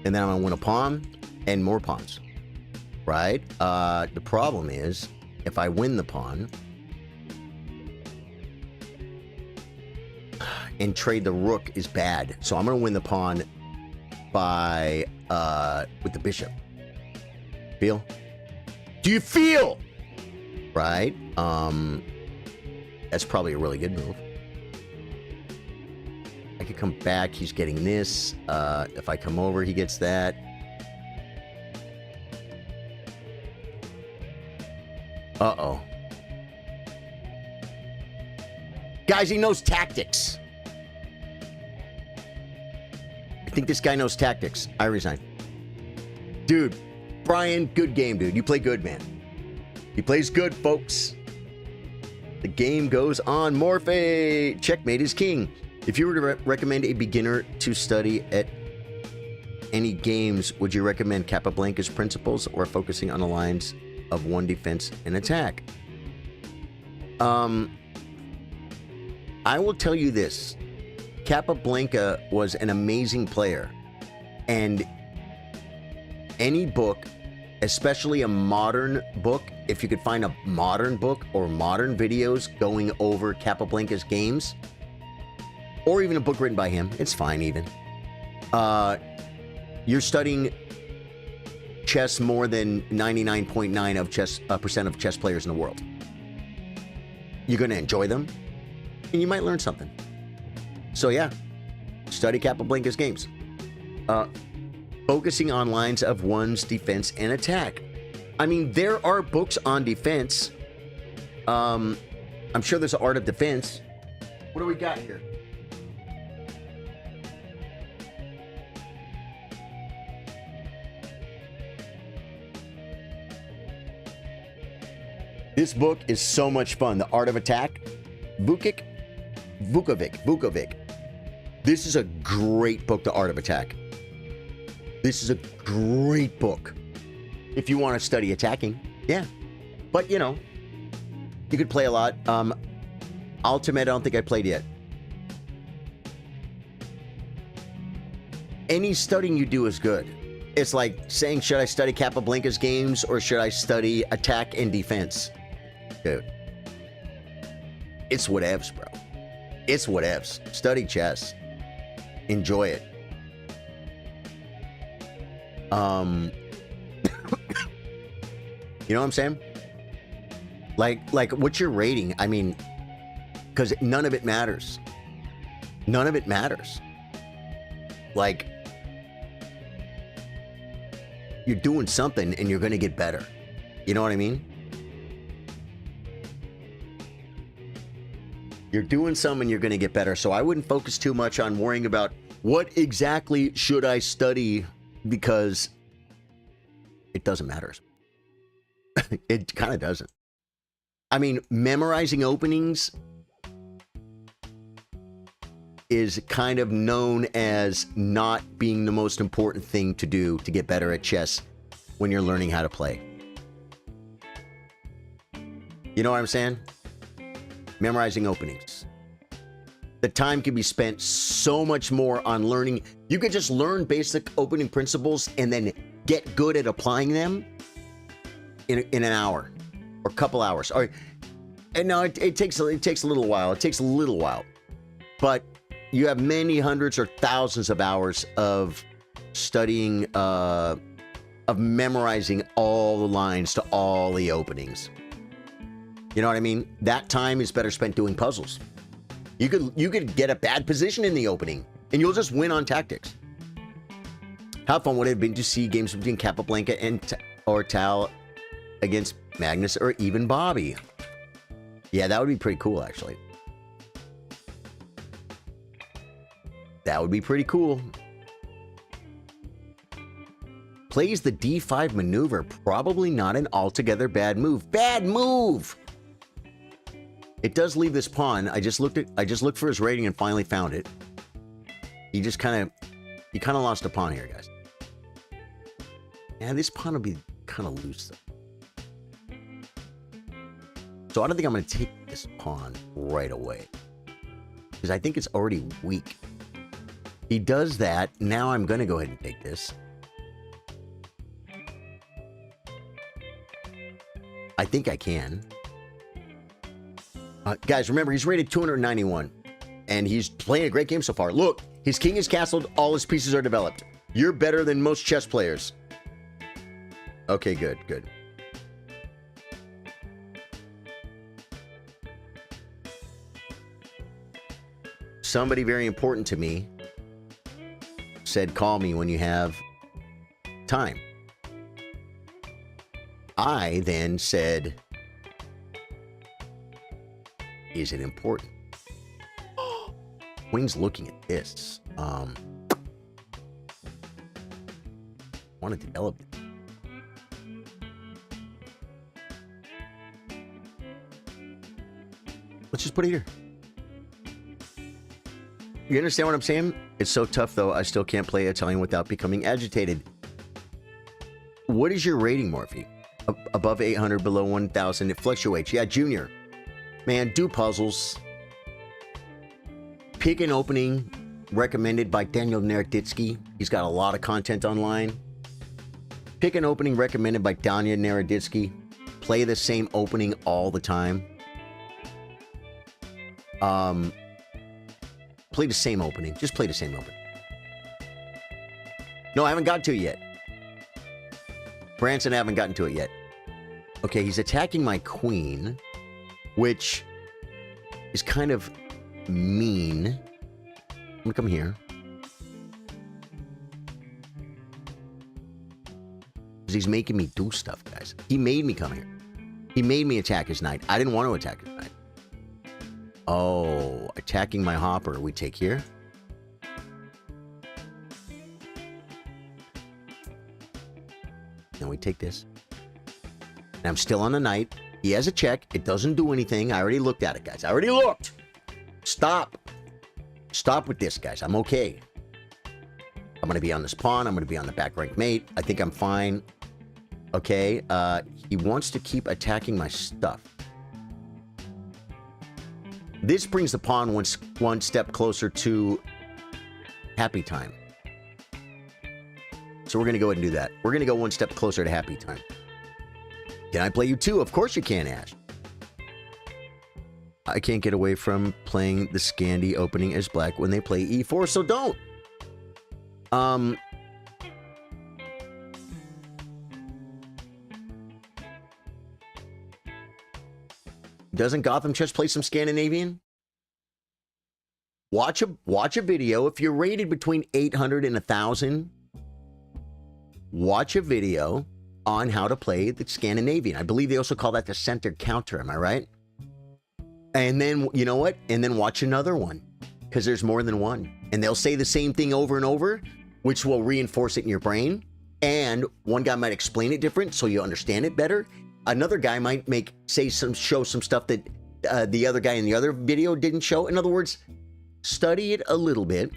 [SPEAKER 1] And then I'm going to win a pawn and more pawns, right? The problem is, if I win the pawn and trade the rook is bad. So I'm going to win the pawn by with the bishop. Feel? Do you feel? Right? That's probably a really good move. I could come back. He's getting this. If I come over, he gets that. Uh-oh. Guys, he knows tactics. I think this guy knows tactics. I resign. Dude, Brian, good game, dude. You play good, man. He plays good, folks. The game goes on. Morphe. Checkmate is king. If you were to recommend a beginner to study at any games, would you recommend Capablanca's principles or focusing on the lines of one defense and attack? I will tell you this. Capablanca was an amazing player. And any book, especially a modern book, if you could find a modern book or modern videos going over Capablanca's games, or even a book written by him, it's fine even. You're studying chess more than 99.9% of chess players in the world. You're going to enjoy them, and you might learn something. So yeah, study Capablanca's games. Focusing on lines of one's defense and attack. I mean, there are books on defense. I'm sure there's an art of defense. What do we got here? This book is so much fun. The Art of Attack. Vukovic. This is a great book, The Art of Attack. This is a great book. If you want to study attacking, yeah. But, you know, you could play a lot. Ultimate, I don't think I played yet. Any studying you do is good. It's like saying, should I study Capablanca's games or should I study attack and defense? Dude. It's whatevs, bro. It's whatevs. Study chess. Enjoy it. You know what I'm saying? Like what's your rating? I mean, because none of it matters. None of it matters. Like, you're doing something and you're going to get better. You know what I mean? You're doing something and you're going to get better. So I wouldn't focus too much on worrying about what exactly should I study, because it doesn't matter. It kind of doesn't. I mean, memorizing openings is kind of known as not being the most important thing to do to get better at chess when you're learning how to play. You know what I'm saying? Memorizing openings. The time can be spent so much more on learning. You could just learn basic opening principles and then get good at applying them in an hour or a couple hours. And no, it takes a little while. It takes a little while. But you have many hundreds or thousands of hours of studying, of memorizing all the lines to all the openings. You know what I mean? That time is better spent doing puzzles. You could get a bad position in the opening, and you'll just win on tactics. How fun would it have been to see games between Capablanca and or Tal against Magnus or even Bobby? Yeah, that would be pretty cool, actually. That would be pretty cool. Plays the D5 maneuver. Probably not an altogether bad move. Bad move! It does leave this pawn. I just looked for his rating and finally found it. He kind of lost a pawn here, guys. Yeah, this pawn will be kind of loose, though. So I don't think I'm going to take this pawn right away, because I think it's already weak. He does that. Now I'm going to go ahead and take this. I think I can. Guys, remember, he's rated 291, and he's playing a great game so far. Look, his king is castled. All his pieces are developed. You're better than most chess players. Okay, good, good. Somebody very important to me said, call me when you have time. I then said, is it important? Queen's looking at this. Want to develop it. Let's just put it here. You understand what I'm saying? It's so tough, though. I still can't play Italian without becoming agitated. What is your rating, Morphe? Above 800, below 1,000. It fluctuates. Yeah, Junior. Man, do puzzles. Pick an opening recommended by Daniel Naroditsky. He's got a lot of content online. Pick an opening recommended by Daniel Naroditsky. Play the same opening all the time. Play the same opening. Just play the same opening. No, I haven't got to it yet. Branson, I haven't gotten to it yet. Okay, he's attacking my queen, which is kind of mean. I'm gonna come here. Because he's making me do stuff, guys. He made me come here. He made me attack his knight. I didn't want to attack his knight. Oh, attacking my hopper. We take here. Now we take this. And I'm still on the knight. He has a check. It doesn't do anything. I already looked at it, guys. I already looked. Stop. Stop with this, guys. I'm okay. I'm going to be on this pawn. I'm going to be on the back rank mate. I think I'm fine. Okay. He wants to keep attacking my stuff. This brings the pawn one step closer to happy time. So we're going to go ahead and do that. We're going to go one step closer to happy time. Can I play you too? Of course you can, Ash. I can't get away from playing the Scandi opening as black when they play e4, so don't. Doesn't Gotham Chess play some Scandinavian? Watch a video. If you're rated between 800 and 1,000, watch a video on how to play the Scandinavian. I believe they also call that the center counter. Am I right? And then, you know what? And then watch another one, because there's more than one. And they'll say the same thing over and over, which will reinforce it in your brain. And one guy might explain it different so you understand it better. Another guy might show some stuff that the other guy in the other video didn't show. In other words, study it a little bit,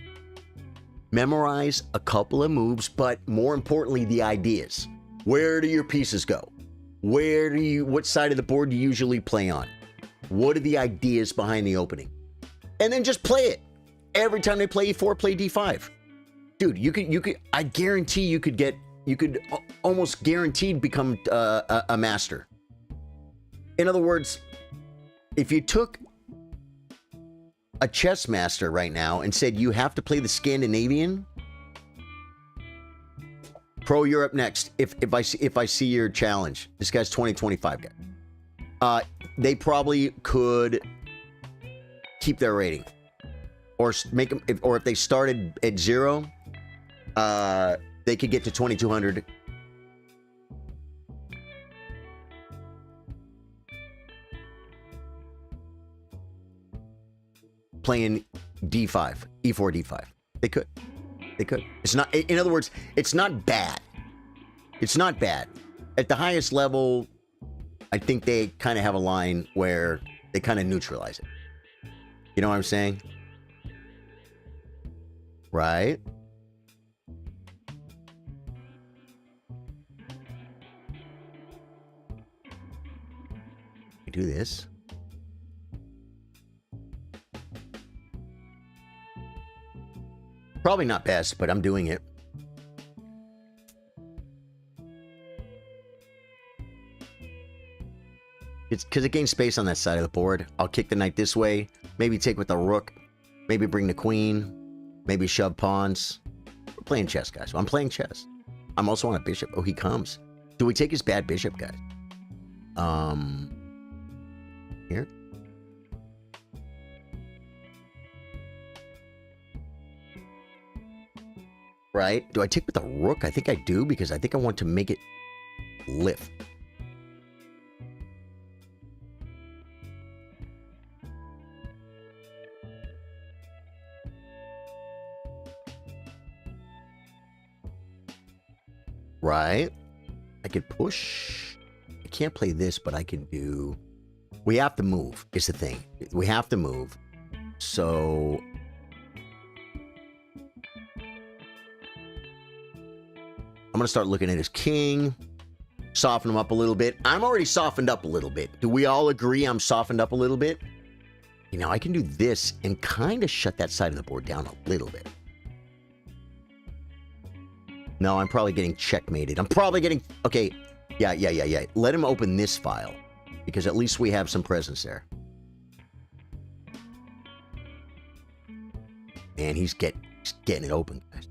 [SPEAKER 1] memorize a couple of moves, but more importantly, the ideas. Where do your pieces go? What side of the board do you usually play on? What are the ideas behind the opening? And then just play it. Every time they play e4, play d5. Dude, you could, I guarantee you could almost guaranteed become a master. In other words, if you took a chess master right now and said you have to play the Scandinavian, Pro, you're up next. If I see your challenge, this guy's 2025 guy. They probably could keep their rating, or make them. Or if they started at 0, they could get to 2,200. Playing d5, e4, d5. They could. They could. It's not. In other words, it's not bad. It's not bad. At the highest level, I think they kind of have a line where they kind of neutralize it. You know what I'm saying? Right? We do this. Probably not best, but I'm doing it. It's because it gains space on that side of the board. I'll kick the knight this way. Maybe take with the rook. Maybe bring the queen. Maybe shove pawns. We're playing chess, guys. I'm playing chess. I'm also on a bishop. Oh, he comes. Do we take his bad bishop, guys? Here. Right? Do I take with the rook? I think I do, because I think I want to make it lift. Right? I could push. I can't play this, but I can do... We have to move, is the thing. We have to move. So... I'm going to start looking at his king. Soften him up a little bit. I'm already softened up a little bit. Do we all agree I'm softened up a little bit? You know, I can do this and kind of shut that side of the board down a little bit. No, I'm probably getting checkmated. I'm probably getting... Okay, yeah. Let him open this file, because at least we have some presence there. And he's getting it open, guys.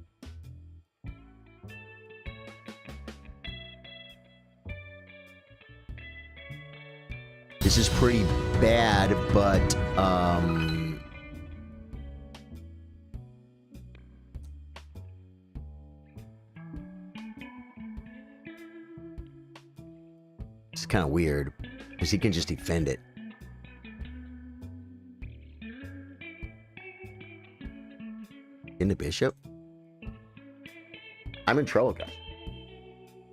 [SPEAKER 1] This is pretty bad, but, it's kind of weird, because he can just defend it. In the bishop? I'm in trouble, guys.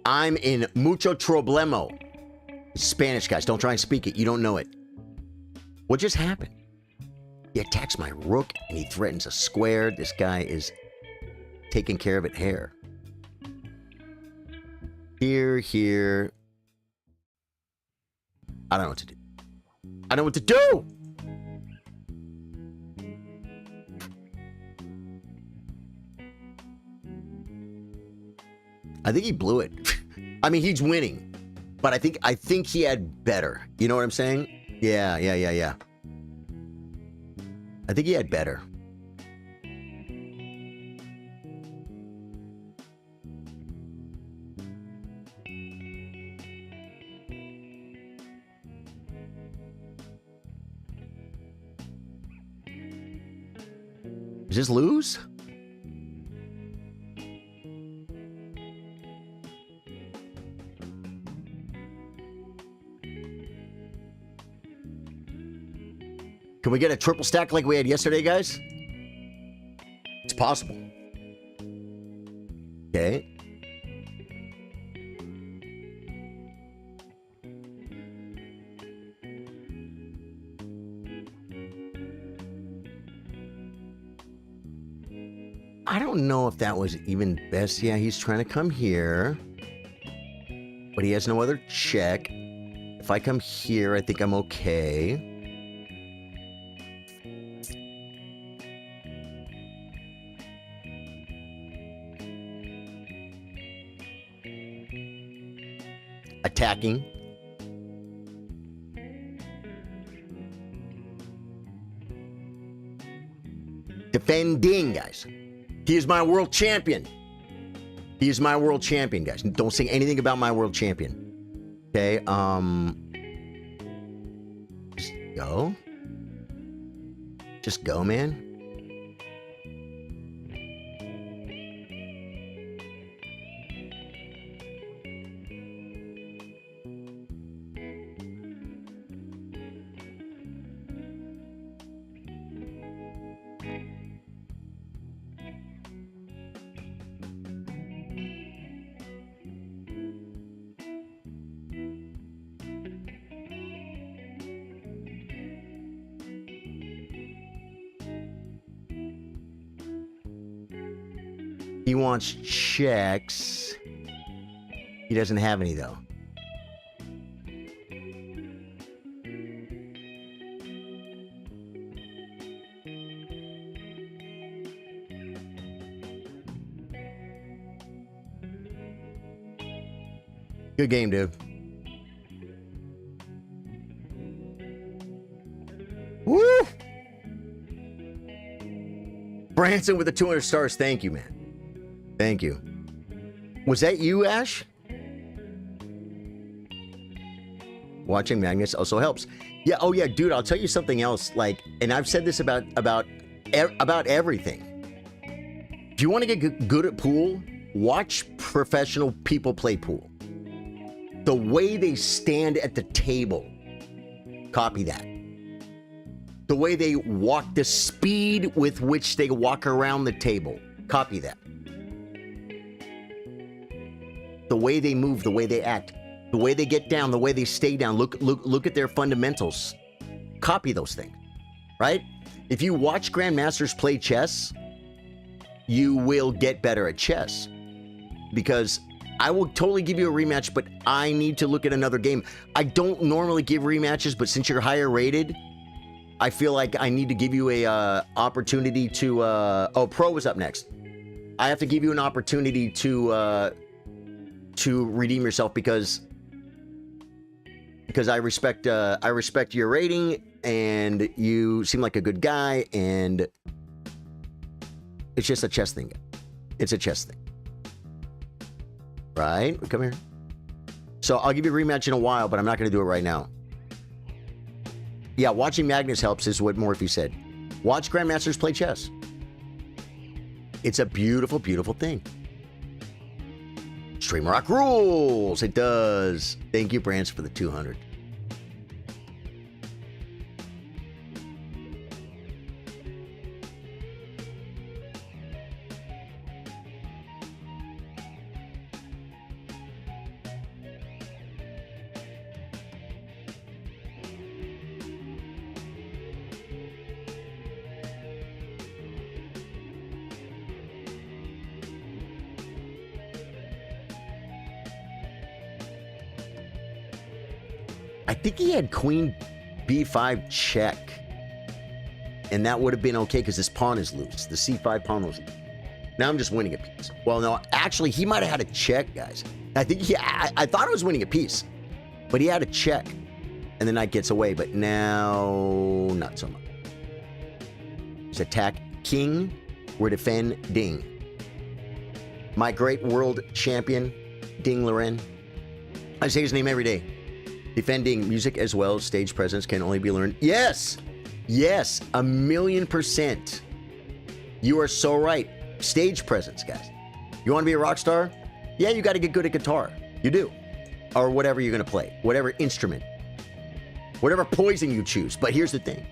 [SPEAKER 1] I'm in mucho problemo. It's Spanish, guys. Don't try and speak it. You don't know it. What just happened? He attacks my rook, and he threatens a square. This guy is taking care of it here. Here. I don't know what to do. I don't know what to do! I think he blew it. I mean, he's winning. But I think he had better. You know what I'm saying? Yeah. I think he had better. Does this lose? Can we get a triple stack like we had yesterday, guys? It's possible. Okay. I don't know if that was even best. Yeah, he's trying to come here. But he has no other check. If I come here, I think I'm okay. Attacking. Defending, guys. He is my world champion. He is my world champion, guys. Don't say anything about my world champion. Okay, just go. Just go, man. He wants checks. He doesn't have any, though. Good game, dude. Woo! Branson with the 200 stars. Thank you, man. Thank you. Was that you, Ash? Watching Magnus also helps. Yeah. Oh, yeah, dude. I'll tell you something else. Like, and I've said this about everything. If you want to get good at pool, watch professional people play pool. The way they stand at the table. Copy that. The way they walk, the speed with which they walk around the table. Copy that. the way they move, the way they act, the way they get down, the way they stay down. Look at their fundamentals. Copy those things, right? If you watch grandmasters play chess, you will get better at chess. Because I will totally give you a rematch, but I need to look at another game. I don't normally give rematches, but since you're higher rated, I feel like I need to give you a opportunity to. Pro was up next. I have to give you an opportunity to redeem yourself because I respect your rating and you seem like a good guy, and it's just a chess thing. It's a chess thing. Right? Come here. So I'll give you a rematch in a while, but I'm not going to do it right now. Yeah, watching Magnus helps is what Morphe said. Watch grandmasters play chess. It's a beautiful, beautiful thing. Stream Rock rules. It does. Thank you, Brance, for the 200. I think he had queen b5 check. And that would have been okay because this pawn is loose. The c5 pawn was loose. Now I'm just winning a piece. Well, no, actually, he might have had a check, guys. I think I thought I was winning a piece. But he had a check. And the knight gets away. But now, not so much. He's attack king. We're defending. My great world champion, Ding Liren. I say his name every day. Defending music as well as stage presence can only be learned. Yes! Yes, 1,000,000%. You are so right. Stage presence, guys. You want to be a rock star? Yeah, you got to get good at guitar. You do. Or whatever you're going to play. Whatever instrument. Whatever poison you choose. But here's the thing.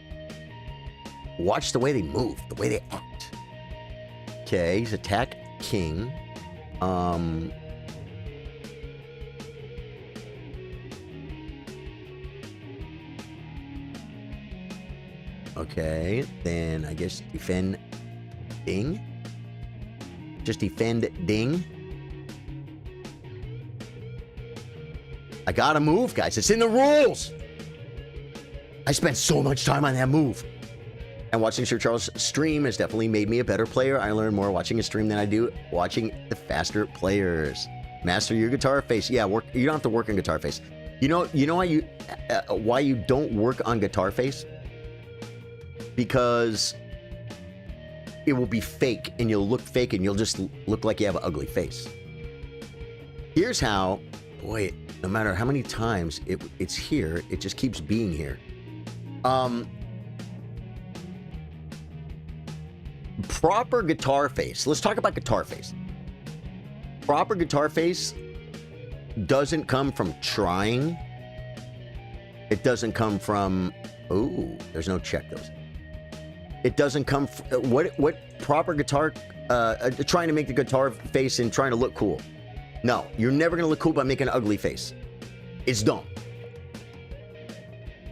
[SPEAKER 1] Watch the way they move. The way they act. Okay, he's attack king. Okay, then I guess defend ding. Just defend ding. I gotta move, guys. It's in the rules. I spent so much time on that move. And watching Sir Charles stream has definitely made me a better player. I learn more watching a stream than I do watching the faster players. Master your guitar face. Yeah, you don't have to work on guitar face. You know why you don't work on guitar face? Because it will be fake and you'll look fake and you'll just look like you have an ugly face. Here's how, boy, no matter how many times it's here, it just keeps being here. Proper guitar face. Let's talk about guitar face. Proper guitar face doesn't come from trying. It doesn't come from, ooh, there's no check those. It doesn't come from, what proper guitar, trying to make the guitar face and trying to look cool. No, you're never going to look cool by making an ugly face. It's dumb.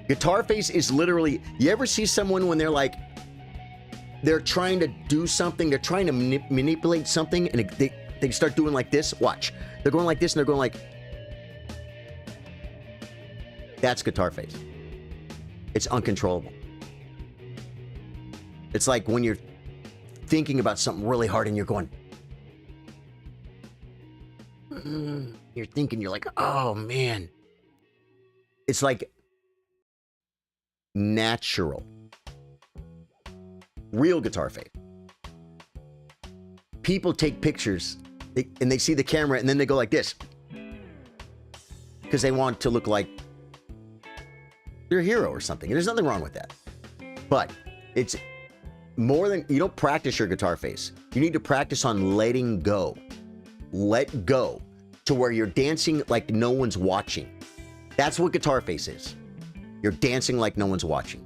[SPEAKER 1] Guitar face is literally, you ever see someone when they're like, they're trying to do something, they're trying to manipulate something, and they start doing like this? Watch. They're going like this, and they're going like, that's guitar face. It's uncontrollable. It's like when you're thinking about something really hard and you're going, you're thinking, you're like, oh man. It's like natural. Real guitar face. People take pictures and they see the camera and then they go like this. Because they want to look like they're a hero or something. And there's nothing wrong with that. But it's more than, you don't practice your guitar face. You need to practice on letting go. Let go to where you're dancing like no one's watching. That's what guitar face is. You're dancing like no one's watching.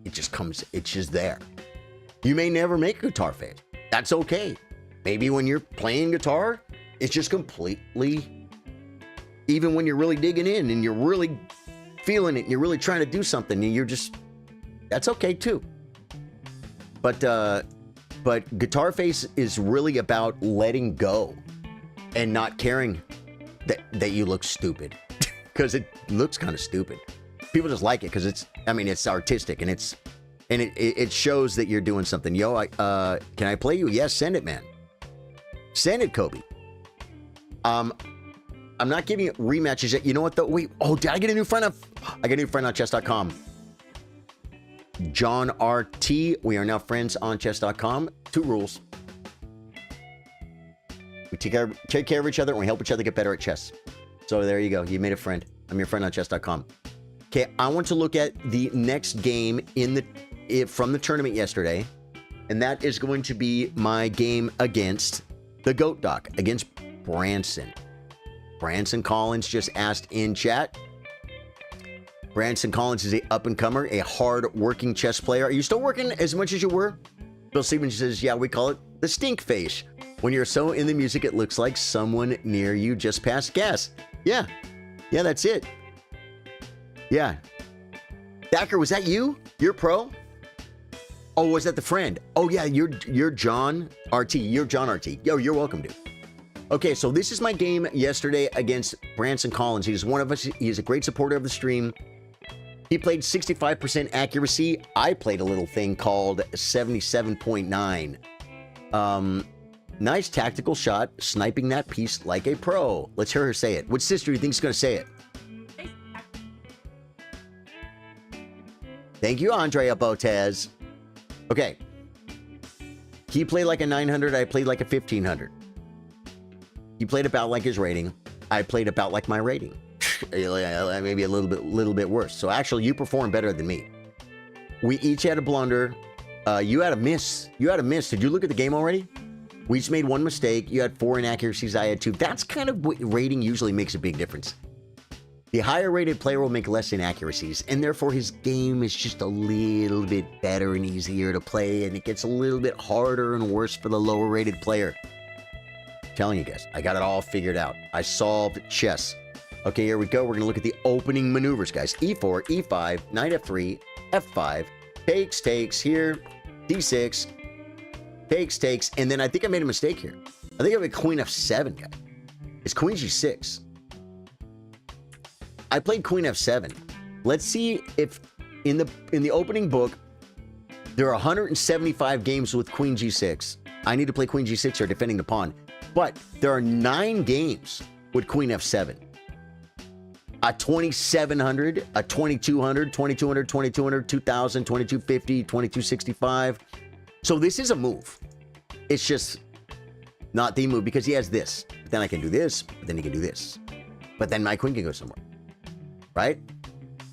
[SPEAKER 1] It just comes, it's just there. You may never make a guitar face. That's okay. Maybe when you're playing guitar, it's just completely Even when you're really digging in and you're really feeling it and you're really trying to do something and you're just, that's okay too. But Guitar Face is really about letting go and not caring that you look stupid. Because it looks kind of stupid. People just like it because it's artistic and it shows that you're doing something. Yo, can I play you? Yes, send it, man. Send it, Kobe. I'm not giving it rematches yet. You know what though? Wait, did I get a new friend? I got a new friend on chess.com. John RT. We are now friends on chess.com. 2 rules. We take care of each other and we help each other get better at chess. So there you go. You made a friend. I'm your friend on chess.com. Okay, I want to look at the next game from the tournament yesterday. And that is going to be my game against the Goat Doc, against Branson. Branson Collins just asked in chat. Branson Collins is a up-and-comer, a hard-working chess player. Are you still working as much as you were? Bill Stevens says, yeah, we call it the stink face. When you're so in the music, it looks like someone near you just passed gas. Yeah, that's it. Yeah. Thacker, was that you? You're pro? Oh, was that the friend? Oh, yeah, you're John RT. You're John RT. Yo, you're welcome, dude. Okay, so this is my game yesterday against Branson Collins. He's one of us. He's a great supporter of the stream. He played 65% accuracy. I played a little thing called 77.9. Nice tactical shot, sniping that piece like a pro. Let's hear her say it. Which sister do you think is going to say it? Thank you, Andrea Botez. Okay. He played like a 900. I played like a 1500. He played about like his rating. I played about like my rating. Maybe a little bit worse. So actually, you performed better than me. We each had a blunder. You had a miss. Did you look at the game already? We each made one mistake. You had 4 inaccuracies. I had 2. That's kind of what rating usually makes a big difference. The higher rated player will make less inaccuracies, and therefore his game is just a little bit better and easier to play, and it gets a little bit harder and worse for the lower rated player. I'm telling you guys, I got it all figured out. I solved chess. Okay, here we go. We're going to look at the opening maneuvers, guys. E4, E5, knight F3, F5, takes here, D6, takes, and then I think I made a mistake here. I think I made queen F7, guys. It's queen G6. I played queen F7. Let's see if in the opening book there are 175 games with queen G6. I need to play queen G6 here, defending the pawn. But there are 9 games with queen F7. A 2700, a 2200, 2200, 2200, 2000, 2250, 2265. So this is a move. It's just not the move because he has this. But then I can do this, but then he can do this. But then my queen can go somewhere. Right?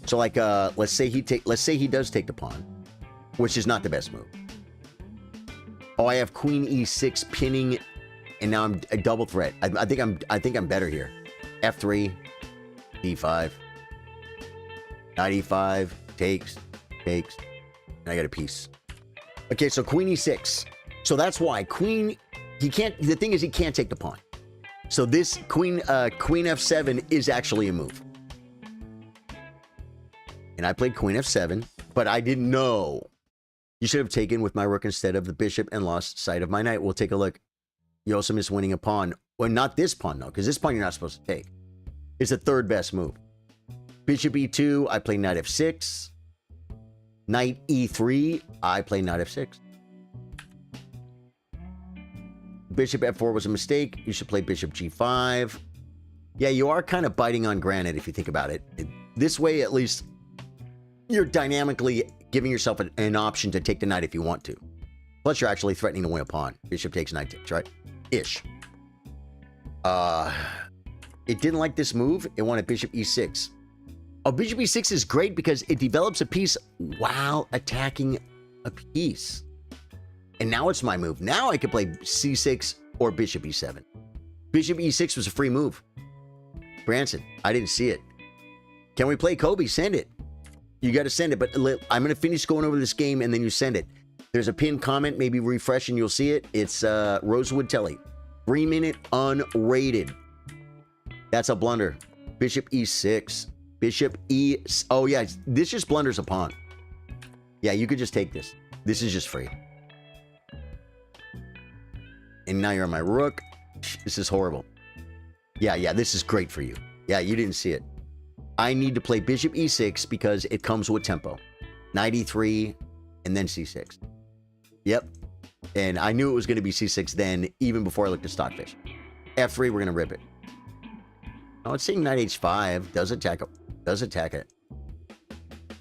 [SPEAKER 1] So like let's say he does take the pawn, which is not the best move. Oh, I have queen E6 pinning, and now I'm a double threat. I think I'm better here. F3, D5, knight E5, takes, and I got a piece. Okay, so queen E6. So that's why queen, the thing is he can't take the pawn. So this queen F7 is actually a move. And I played queen F7, but I didn't know. You should have taken with my rook instead of the bishop and lost sight of my knight. We'll take a look. You also miss winning a pawn. Well, not this pawn, though, because this pawn you're not supposed to take. It's the third best move. Bishop E2, I play knight F6. Knight E3, I play knight F6. Bishop F4 was a mistake. You should play bishop G5. Yeah, you are kind of biting on granite if you think about it. This way, at least, you're dynamically giving yourself an option to take the knight if you want to. Plus, you're actually threatening to win a pawn. Bishop takes, knight takes, right? Ish. It didn't like this move. It wanted bishop E6. Oh, bishop E6 is great because it develops a piece while attacking a piece. And now it's my move. Now I can play C6 or bishop E7. Bishop E6 was a free move. Branson, I didn't see it. Can we play Kobe? Send it. You got to send it, but I'm going to finish going over this game and then you send it. There's a pinned comment, maybe refresh and you'll see it. It's Rosewood Telly. 3-minute unrated. That's a blunder. Bishop e6. Bishop e... Oh, yeah. This just blunders a pawn. Yeah, you could just take this. This is just free. And now you're on my rook. This is horrible. Yeah, this is great for you. Yeah, you didn't see it. I need to play bishop e6 because it comes with tempo. Knight e3 and then c6. Yep. And I knew it was going to be c6 then, even before I looked at Stockfish. f3, we're going to rip it. Oh, it's saying knight h5. Does attack it.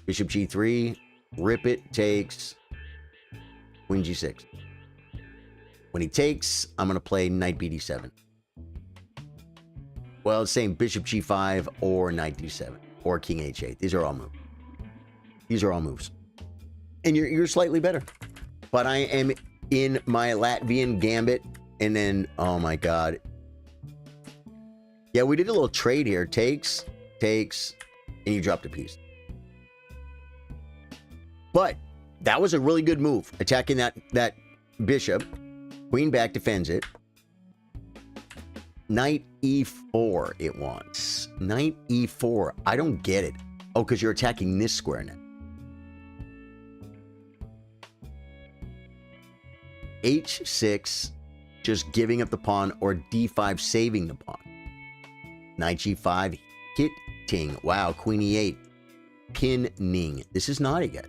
[SPEAKER 1] Bishop g3. Rip it. Takes. Queen g6. When he takes, I'm going to play knight bd7. Well, it's saying bishop g5 or knight d7 or king h8. These are all moves. These are all moves. And you're slightly better. But I am in my Latvian gambit. And then, oh my God. Yeah, we did a little trade here. Takes, and you dropped a piece. But that was a really good move. Attacking that bishop. Queen back defends it. Knight e4 it wants. Knight e4. I don't get it. Oh, because you're attacking this square now. h6, just giving up the pawn, or d5 saving the pawn. Knight g5, hitting. Wow, queen e8, pinning. This is naughty, guys.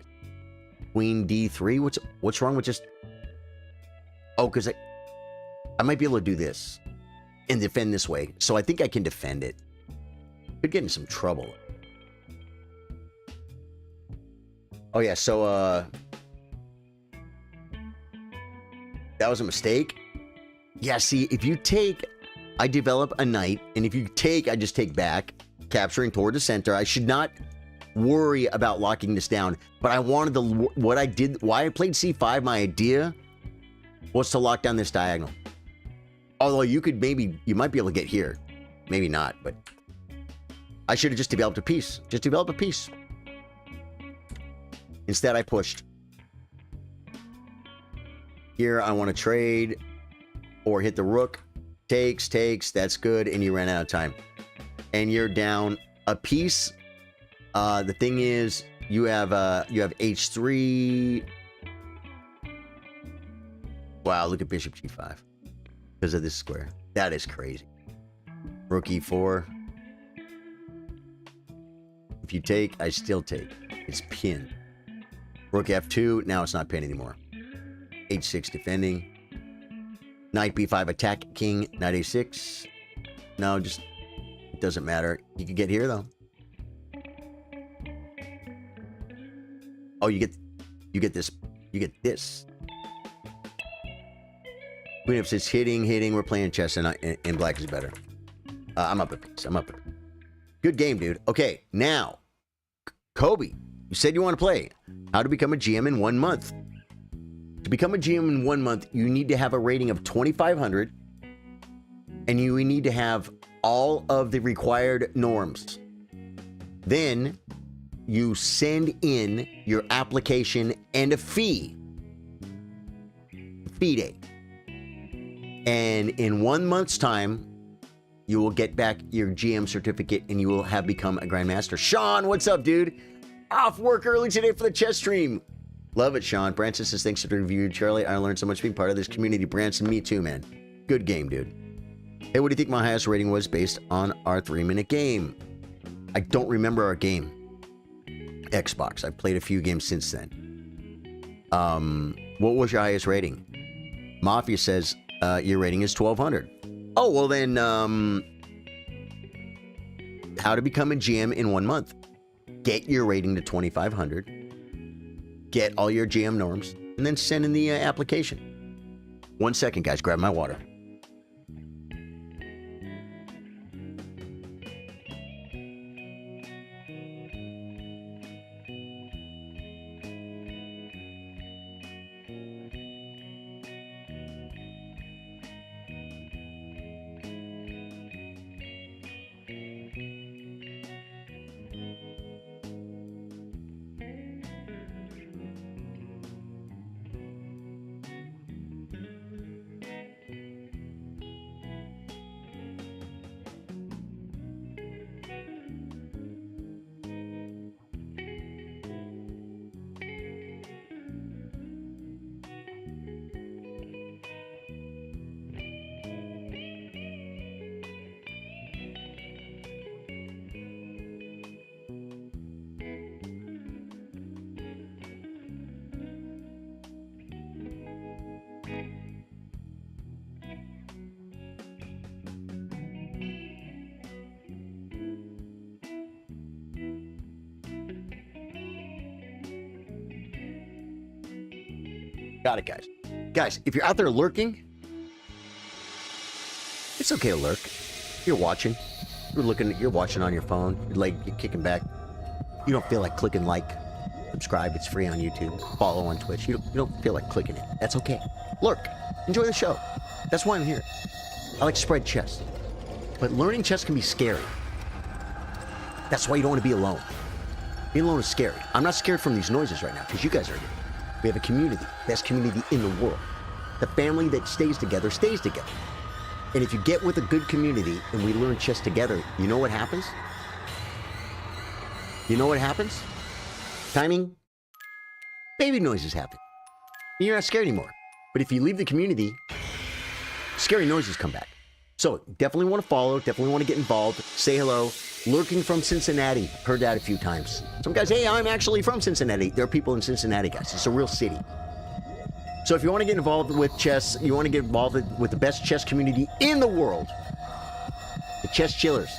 [SPEAKER 1] Queen d3. What's wrong with just... Oh, because I might be able to do this and defend this way. So I think I can defend it. Could get in some trouble. Oh yeah, so that was a mistake. Yeah, see, if you take, I develop a knight, and if you take, I just take back, capturing toward the center. I should not worry about locking this down, but I wanted why I played c5, my idea was to lock down this diagonal. Although you might be able to get here. Maybe not, but I should have just developed a piece. Just develop a piece. Instead, I pushed. Here, I want to trade or hit the rook. Takes, that's good, and you ran out of time. And you're down a piece. The thing is, you have h3. Wow, look at bishop g5 because of this square. That is crazy. Rook e4. If you take, I still take. It's pinned. Rook f2. Now it's not pinned anymore. h6 defending. Knight b5 attack king. Knight a6. No, just it doesn't matter. You can get here though. Oh, you get this. You get this. Queen f6 hitting. We're playing chess, and black is better. I'm up a piece. Good game, dude. Okay, now, Kobe, you said you want to play. How to become a GM in 1 month. To become a GM in 1 month, you need to have a rating of 2,500, and you need to have all of the required norms. Then, you send in your application and a fee. Fee day. And in 1 month's time, you will get back your GM certificate and you will have become a Grandmaster. Sean, what's up, dude? Off work early today for the chess stream. Love it, Sean. Branson says, thanks for the review, Charlie. I learned so much being part of this community. Branson, me too, man. Good game, dude. Hey, what do you think my highest rating was based on our 3-minute game? I don't remember our game. Xbox. I've played a few games since then. What was your highest rating? Mafia says, your rating is 1,200. Oh, well then, how to become a GM in 1 month. Get your rating to 2,500. Get all your GM norms, and then send in the application. 1 second, guys. Grab my water. Got it, guys. Guys, if you're out there lurking, it's okay to lurk. You're watching. You're watching on your phone. You're kicking back. You don't feel like clicking like. Subscribe. It's free on YouTube. Follow on Twitch. You don't feel like clicking it. That's okay. Lurk. Enjoy the show. That's why I'm here. I like to spread chess. But learning chess can be scary. That's why you don't want to be alone. Being alone is scary. I'm not scared from these noises right now because you guys are here. We have a community. Best community in the world. The family that stays together stays together. And if you get with a good community and we learn chess together, you know what happens? You know what happens? Timing. Baby noises happen. And you're not scared anymore. But if you leave the community, scary noises come back. So definitely want to follow, definitely want to get involved, say hello. Lurking from Cincinnati, heard that a few times. Some guys, hey, I'm actually from Cincinnati. There are people in Cincinnati, guys. It's a real city. So if you want to get involved with chess, you want to get involved with the best chess community in the world, the Chess Chillers.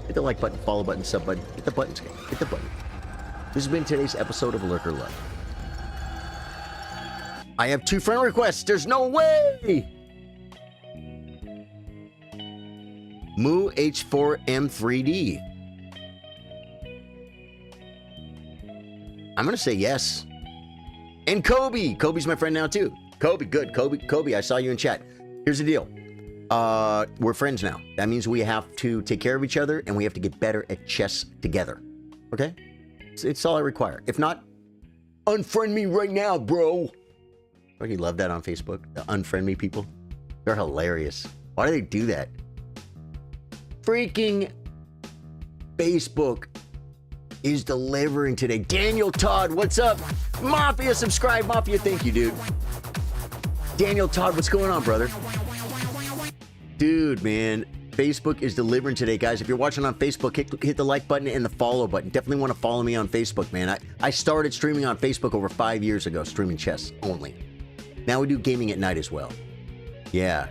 [SPEAKER 1] Hit the like button, follow button, sub button. Hit the buttons, guys. Hit the button. This has been today's episode of Lurker Love. I have 2 friend requests. There's no way! Moo H4M3D. I'm going to say yes. And Kobe. Kobe's my friend now too. Kobe, good. Kobe, I saw you in chat. Here's the deal. We're friends now. That means we have to take care of each other and we have to get better at chess together. Okay? It's all I require. If not, unfriend me right now, bro. Don't you love that on Facebook? The unfriend me people? They're hilarious. Why do they do that? Freaking Facebook is delivering today. Daniel Todd, what's up? Mafia, subscribe. Mafia, thank you, dude. Daniel Todd, what's going on, brother? Dude, man. Facebook is delivering today, guys. If you're watching on Facebook, hit the like button and the follow button. Definitely want to follow me on Facebook, man. I started streaming on Facebook over 5 years ago, streaming chess only. Now we do gaming at night as well. Yeah.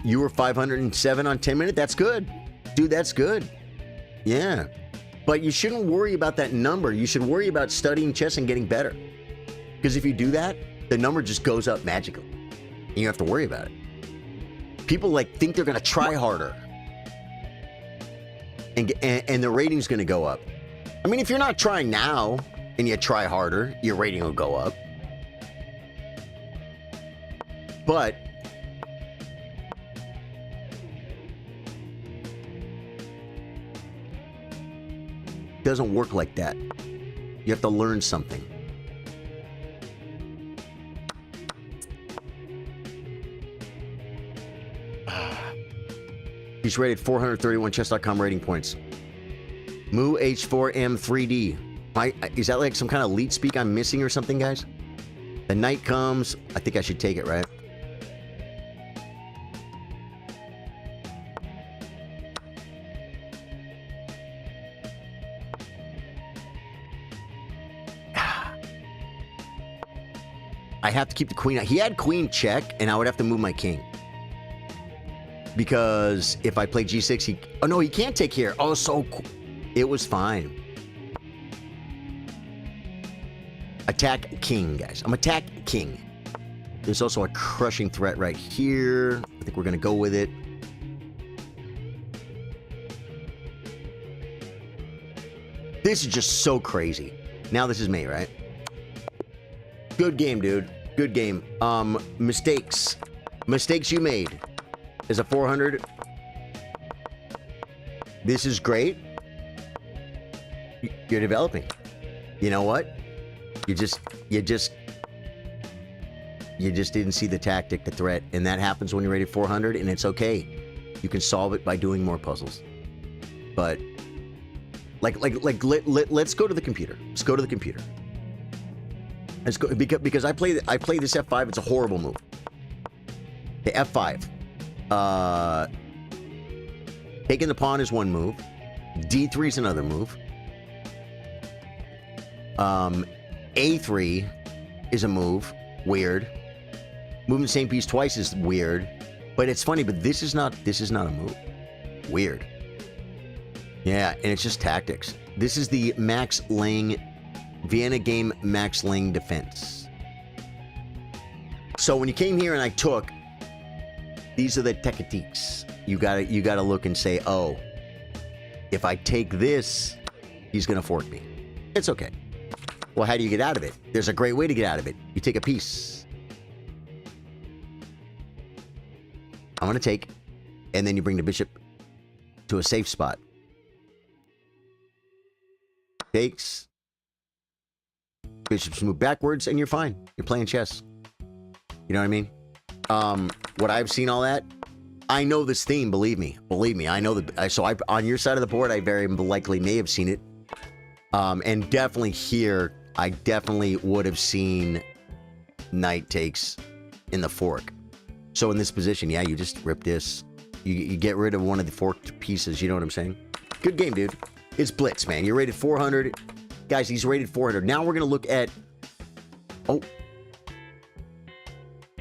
[SPEAKER 1] You were 507 on 10 minutes? That's good. Dude, that's good. Yeah. But you shouldn't worry about that number. You should worry about studying chess and getting better. Because if you do that, the number just goes up magically. And you have to worry about it. People think they're going to try harder. And the rating's going to go up. I mean, if you're not trying now and you try harder, your rating will go up. But it doesn't work like that. You have to learn something. He's rated 431 chess.com rating points. Moo H4M3D. Is that like some kind of lead speak I'm missing or something, guys? The night comes. I think I should take it, right? I have to keep the queen. He had queen check, and I would have to move my king. Because if I play g6, oh no, he can't take here. Oh, so cool. It was fine. Attack king, guys. I'm attack king. There's also a crushing threat right here. I think we're going to go with it. This is just so crazy. Now this is me, right? Good game, dude. Good game. Mistakes. Mistakes you made. Is a 400. This is great. You're developing. You know what? You just didn't see the tactic, the threat, and that happens when you're rated 400, and it's okay. You can solve it by doing more puzzles. But let's go to the computer. Let's go to the computer. Let's go because I play this F5. It's a horrible move. The F5. Taking the pawn is one move. D3 is another move. A3 is a move. Weird. Moving the same piece twice is weird. But it's funny, but this is not a move. Weird. Yeah, and it's just tactics. This is the Max Lang Vienna game Max Lang defense. So when you came here and I took, these are the techniques. You gotta look and say, oh, if I take this, he's gonna fork me. It's okay. Well, how do you get out of it? There's a great way to get out of it. You take a piece. I'm gonna take, and then you bring the bishop to a safe spot. Takes. Bishops move backwards, and you're fine. You're playing chess. You know what I mean? What I've seen all that, I know this theme, believe me. Believe me, I know that. So on your side of the board, I very likely may have seen it. And definitely here, I definitely would have seen knight takes in the fork. So in this position, yeah, you just rip this. You get rid of one of the forked pieces, you know what I'm saying? Good game, dude. It's Blitz, man. You're rated 400. Guys, he's rated 400. Now we're going to look at...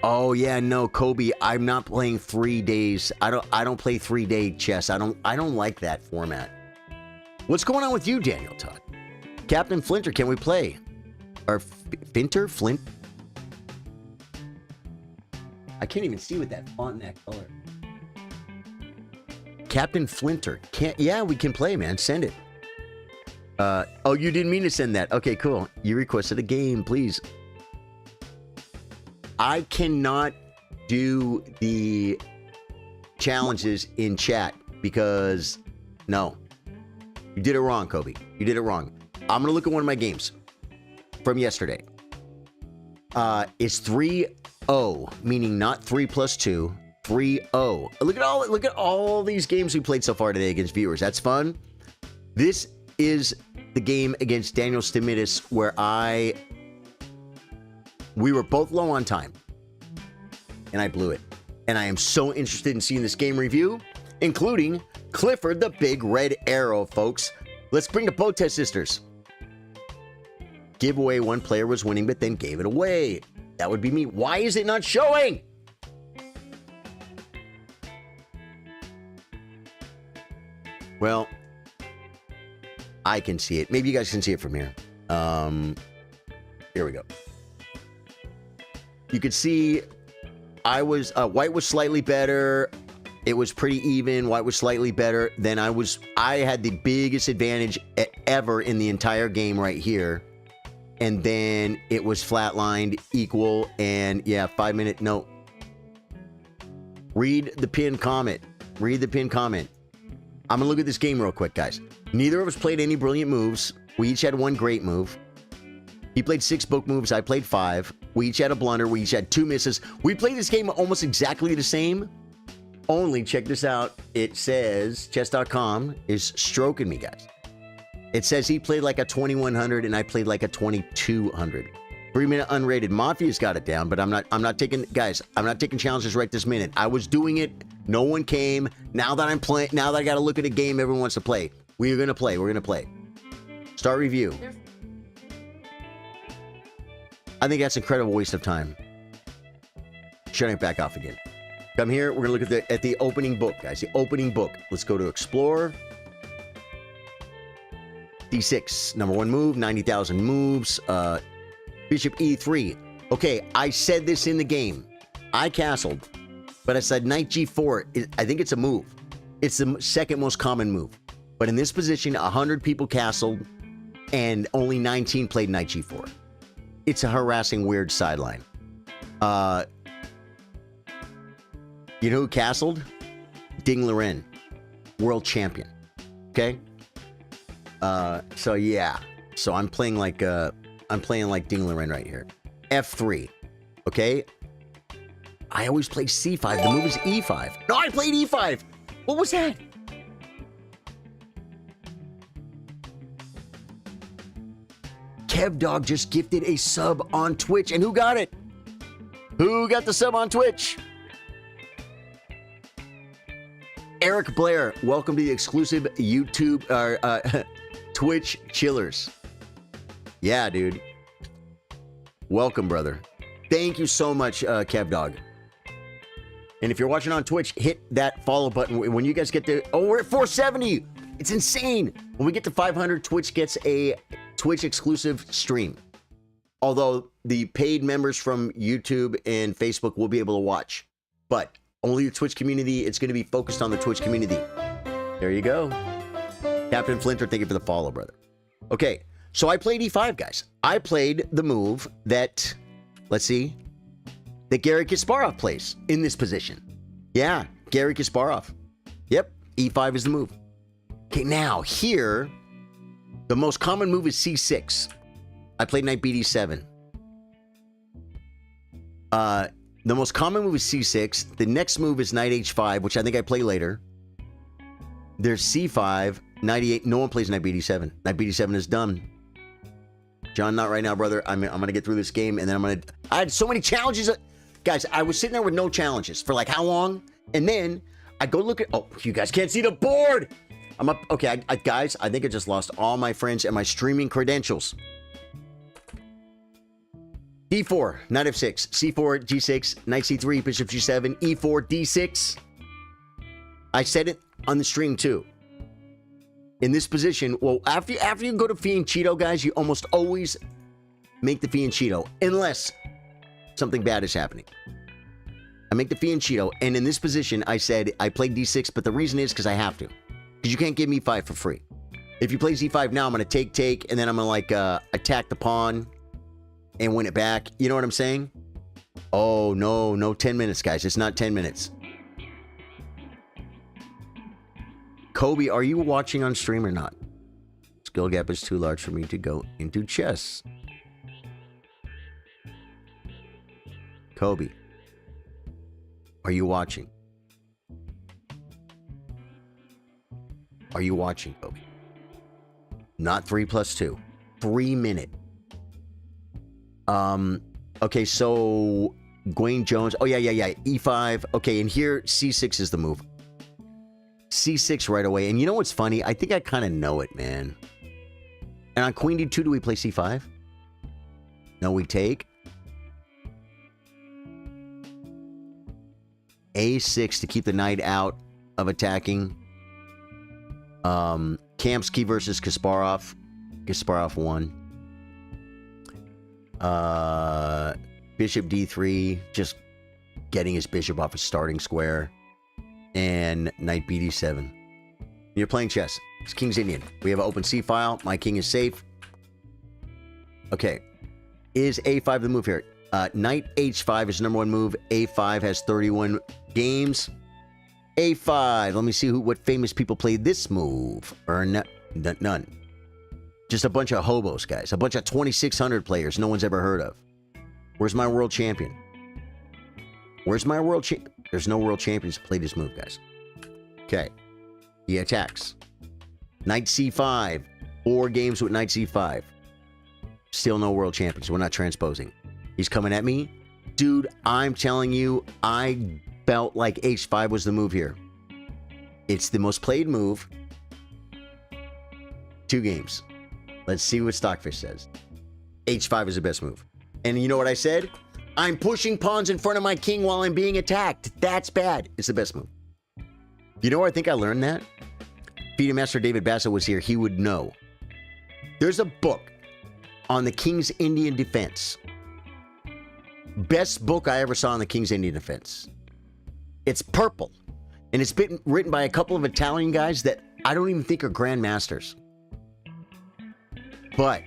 [SPEAKER 1] Oh, yeah, no, Kobe, I'm not playing 3 days. I don't play 3-day chess. I don't like that format. What's going on with you, Daniel Todd? Captain Flinter, can we play? Or Finter? Flint? I can't even see with that font and that color. Captain Flinter. Yeah, we can play, man. Send it. Oh, you didn't mean to send that. Okay, cool. You requested a game, please. I cannot do the challenges in chat because, no. You did it wrong, Kobe. You did it wrong. I'm going to look at one of my games from yesterday. It's 3-0, meaning not 3 plus 2. 3-0. Look at all these games we played so far today against viewers. That's fun. This is the game against Daniel Stamidis where we were both low on time, and I blew it. And I am so interested in seeing this game review, including Clifford the Big Red Arrow, folks. Let's bring the Botez sisters. Giveaway, one player was winning, but then gave it away. That would be me. Why is it not showing? Well, I can see it. Maybe you guys can see it from here. Here we go. You could see white was slightly better. It was pretty even. White was slightly better. Then I had the biggest advantage ever in the entire game right here. And then it was flatlined, equal, and yeah, 5 minute, no. Read the pinned comment. Read the pinned comment. I'm gonna look at this game real quick, guys. Neither of us played any brilliant moves. We each had one great move. He played 6 book moves. I played 5. We each had a blunder. We each had 2 misses. We played this game almost exactly the same. Only, check this out. It says, chess.com is stroking me, guys. It says he played like a 2100 and I played like a 2200. 3-minute unrated. Mafia's got it down, but I'm not taking, guys, I'm not taking challenges right this minute. I was doing it. No one came. Now that I'm playing, now that I got to look at a game everyone wants to play. We're going to play. We're going to play. Start review. I think that's an incredible waste of time. Shutting it back off again. Come here. We're going to look at the opening book, guys. The opening book. Let's go to Explore. D6. Number 1 move. 90,000 moves. Bishop E3. Okay, I said this in the game. I castled. But I said knight G4. I think it's a move. It's the second most common move. But in this position, 100 people castled. And only 19 played knight G4. It's a harassing, weird sideline. You know who castled? Ding Liren, world champion. Okay. So yeah. So I'm playing like Ding Liren right here. F3. Okay. I always play C5. The move is E5. No, I played E5. What was that? Kev Dog just gifted a sub on Twitch. And who got it? Who got the sub on Twitch? Eric Blair, welcome to the exclusive YouTube Twitch chillers. Yeah, dude. Welcome, brother. Thank you so much, Kev Dog. And if you're watching on Twitch, hit that follow button. When you guys get to... Oh, we're at 470. It's insane. When we get to 500, Twitch gets a Twitch exclusive stream. Although the paid members from YouTube and Facebook will be able to watch. But only the Twitch community, it's going to be focused on the Twitch community. There you go. Captain Flinter, thank you for the follow, brother. Okay, so I played E5, guys. I played the move that, let's see, that Garry Kasparov plays in this position. Yeah, Garry Kasparov. Yep, E5 is the move. Okay, now here, the most common move is C6. I played knight BD7. The most common move is C6. The next move is knight H5, which I think I play later. There's C5, knight E8. No one plays knight BD7. Knight BD7 is done. John, not right now, brother. I'm going to get through this game, and then I had so many challenges. Guys, I was sitting there with no challenges for like how long? And then I go look at... Oh, you guys can't see the board! I'm up... Okay, guys, I think I just lost all my friends and my streaming credentials. D4, knight F6, C4, G6, knight C3, bishop G7, E4, D6. I said it on the stream too. In this position, well, after you go to fianchetto, guys, you almost always make the fianchetto, unless something bad is happening. I make the fianchetto, and in this position, I said I played D6, but the reason is because I have to. Because you can't give me 5 for free. If you play Z5 now, I'm going to take, and then I'm going to like attack the pawn and win it back. You know what I'm saying? Oh, no 10 minutes, guys. It's not 10 minutes. Kobe, are you watching on stream or not? Skill gap is too large for me to go into chess. Kobe, are you watching? Are you watching, Kobe? Not 3+2. 3 minute. Okay, so Gwaine Jones. Oh, yeah. E5. Okay, and here C6 is the move. C6 right away. And you know what's funny? I think I kind of know it, man. And on Queen D2, do we play C5? No, we take. A6 to keep the knight out of attacking. Kamsky versus Kasparov. Kasparov won. Bishop D3, just getting his bishop off a starting square. And knight BD7. You're playing chess. It's King's Indian. We have an open C file. My king is safe. Okay. Is A5 the move here? Knight H5 is the #1 move. A5 has 31 games. A5. Let me see what famous people played this move. Or none. Just a bunch of hobos, guys. A bunch of 2600 players no one's ever heard of. Where's my world champion? Where's my world champion? There's no world champions to play this move, guys. Okay. He attacks. Knight C5. 4 games with Knight C5. Still no world champions. We're not transposing. He's coming at me. Dude, I'm telling you, I felt like H5 was the move here. It's the most played move. 2 games. Let's see what Stockfish says. H5 is the best move. And you know what I said? I'm pushing pawns in front of my king while I'm being attacked. That's bad. It's the best move. You know where I think I learned that? FIDE Master David Bassett was here. He would know. There's a book on the King's Indian defense. Best book I ever saw on the King's Indian defense. It's purple. And it's been written by a couple of Italian guys that I don't even think are grandmasters. But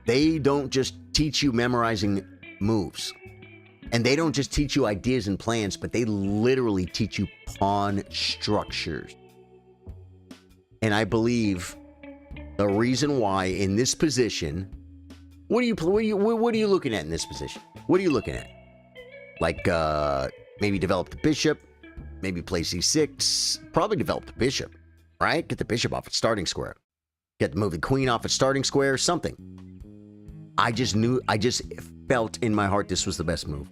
[SPEAKER 1] they don't just teach you memorizing moves. And they don't just teach you ideas and plans, but they literally teach you pawn structures. And I believe the reason why in this position, what are you looking at in this position? What are you looking at? Like maybe develop the bishop, maybe play C6, probably develop the bishop, right? Get the bishop off its starting square. Get the moving queen off its starting square, something. I just felt in my heart this was the best move.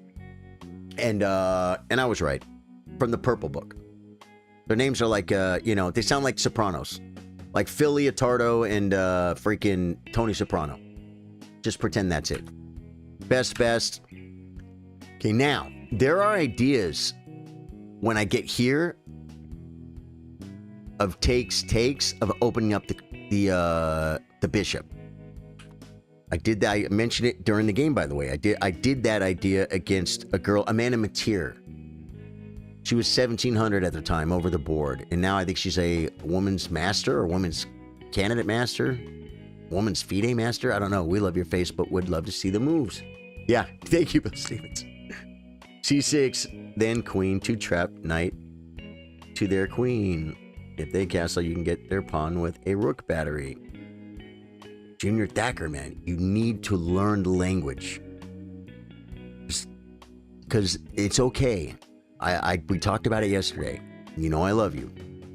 [SPEAKER 1] And I was right. From the purple book. Their names are like, they sound like Sopranos. Like Phil Leotardo and freaking Tony Soprano. Just pretend that's it. Best. Okay, now, there are ideas when I get here of takes, of opening up the the bishop. I did that. I mentioned it during the game, by the way. I did that idea against a girl, Amanda Mateer. She was 1,700 at the time over the board, and now I think she's a woman's master or women's candidate master, woman's FIDE master. I don't know. We love your face, but would love to see the moves. Yeah, thank you, Bill Stevens. C6, then queen to trap knight to their queen. If they castle, you can get their pawn with a rook battery. Junior Thacker, man, you need to learn the language. Because it's okay. We talked about it yesterday. You know I love you.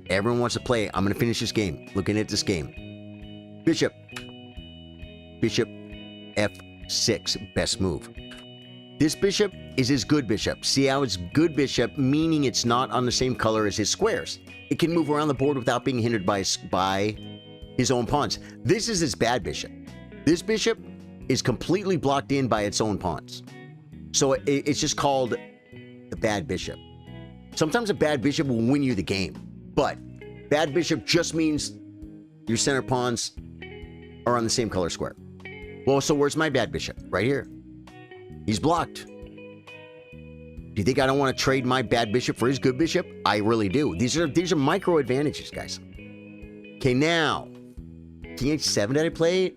[SPEAKER 1] Everyone wants to play. I'm going to finish this game. Looking at this game. Bishop. Bishop F6. Best move. This bishop is his good bishop. See how it's good bishop, meaning it's not on the same color as his squares. It can move around the board without being hindered by his own pawns. This is his bad bishop. This bishop is completely blocked in by its own pawns. So it's just called the bad bishop. Sometimes a bad bishop will win you the game, but bad bishop just means your center pawns are on the same color square. Well, so where's my bad bishop? Right here. He's blocked. Do you think I don't want to trade my bad bishop for his good bishop? I really do. These are micro advantages, guys. Okay, now King H7 did I play?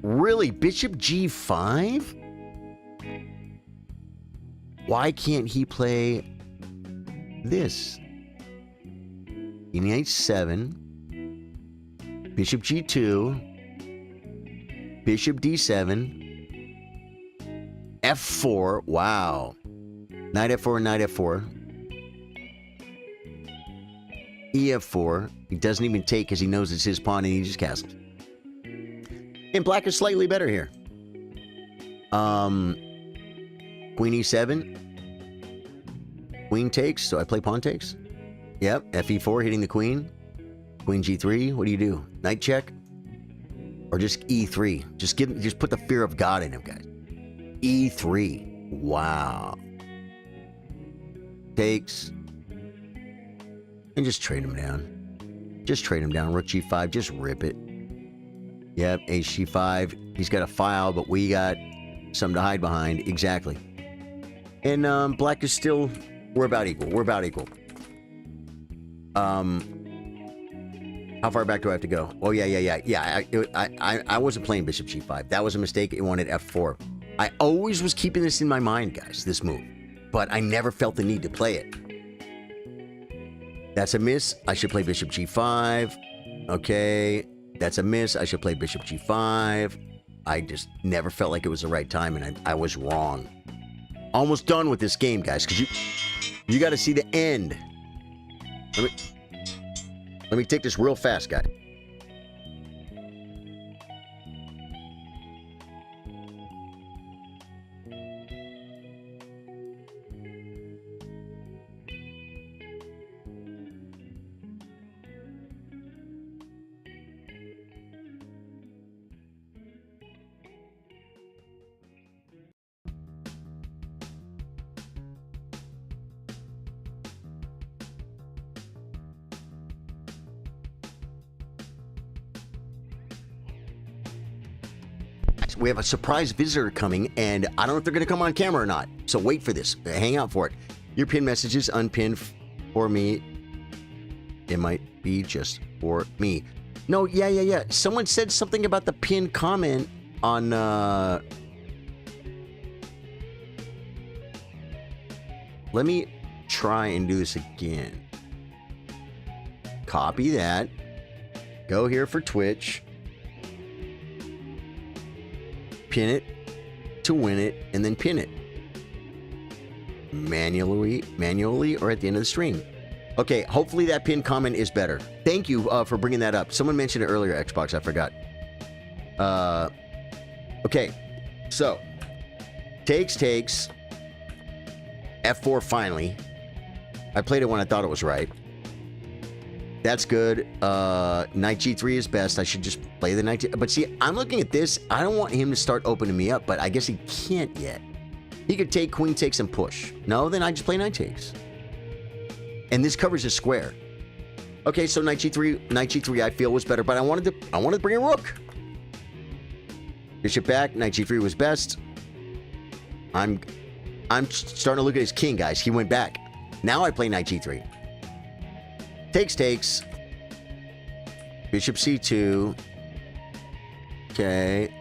[SPEAKER 1] Really? Bishop G5? Why can't he play this? King H7, Bishop G2, Bishop D7, F4. Wow. Knight F4, Knight F4. EF4. He doesn't even take because he knows it's his pawn and he just castles. And black is slightly better here. Queen E7. Queen takes, so I play pawn takes. Yep, FE4 hitting the queen. Queen G3, what do you do? Knight check? Or just E3? Just put the fear of God in him, guys. E3. Wow. Takes. And just trade him down. Just trade him down. Rook G5, just rip it. Yep, H G5. He's got a file, but we got something to hide behind. Exactly. And black is still... We're about equal. We're about equal. How far back do I have to go? Oh, yeah. I wasn't playing Bishop G5. That was a mistake. It wanted F4. I always was keeping this in my mind, guys, this move. But I never felt the need to play it. That's a miss. I should play Bishop G5. Okay. That's a miss. I should play Bishop G5. I just never felt like it was the right time, and I was wrong. Almost done with this game, guys, because you got to see the end. Let me take this real fast, guys. We have a surprise visitor coming, and I don't know if they're going to come on camera or not. So wait for this. Hang out for it. Your pinned messages unpinned for me. It might be just for me. No, yeah. Someone said something about the pinned comment on... Let me try and do this again. Copy that. Go here for Twitch. Pin it to win it, and then pin it manually or at the end of the stream. Okay, hopefully that pinned comment is better. Thank you for bringing that up. Someone mentioned it earlier, Xbox, I forgot. Okay, so takes F4 finally. I played it when I thought it was right. That's good. Knight G3 is best. I should just play the knight. But see, I'm looking at this. I don't want him to start opening me up, but I guess he can't yet. He could take queen takes and push. No, then I just play knight takes. And this covers his square. Okay, so knight g3 I feel was better, but I wanted to bring a rook. Bishop back, knight g3 was best. I'm starting to look at his king, guys. He went back. Now I play knight g3. Takes. Bishop c2. Okay.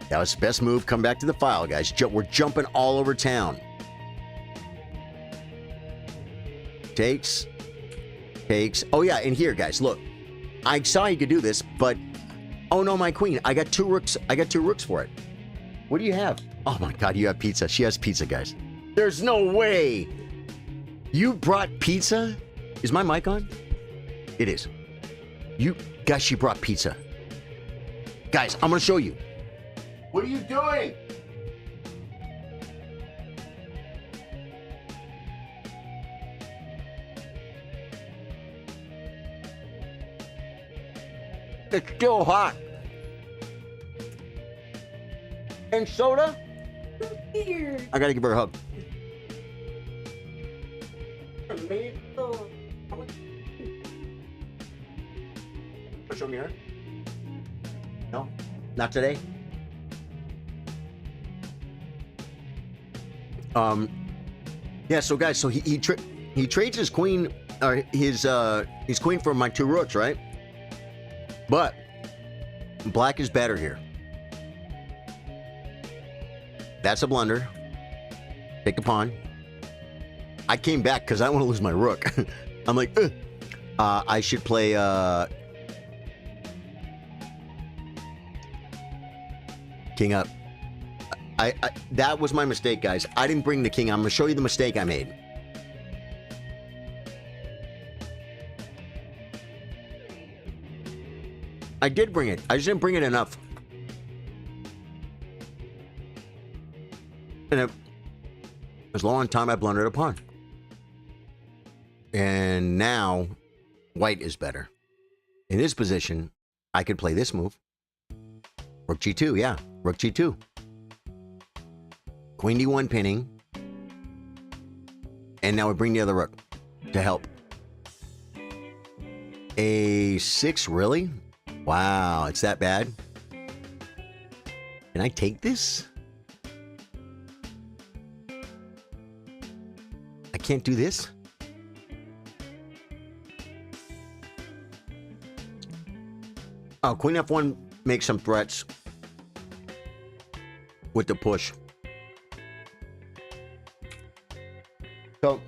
[SPEAKER 1] That was the best move. Come back to the file, guys. We're jumping all over town. Takes. Oh, yeah, and here, guys, look. I saw you could do this, but... Oh, no, my queen. I got two rooks for it. What do you have? Oh, my God, you have pizza. She has pizza, guys. There's no way. You brought pizza? Is my mic on? It is. Guys, she brought pizza. Guys, I'm going to show you. What are you doing? It's still hot. And soda?
[SPEAKER 3] Weird.
[SPEAKER 1] I gotta give her a hug. Show me her. No, not today. Yeah. So guys, so he trades his queen or his queen for my two rooks, right? But black is better here. That's a blunder. Take a pawn. I came back because I don't want to lose my rook. I'm like, I should play. King up. I that was my mistake, guys. I didn't bring the king. I'm gonna show you the mistake I made. I did bring it. I just didn't bring it enough. And it was low on time. I blundered a pawn. And now white is better. In this position, I could play this move. Rook g2, yeah. Rook g2. Queen d1 pinning. And now we bring the other rook to help. a6, really? Wow, it's that bad? Can I take this? I can't do this? Oh, queen f1 makes some threats with the push. So,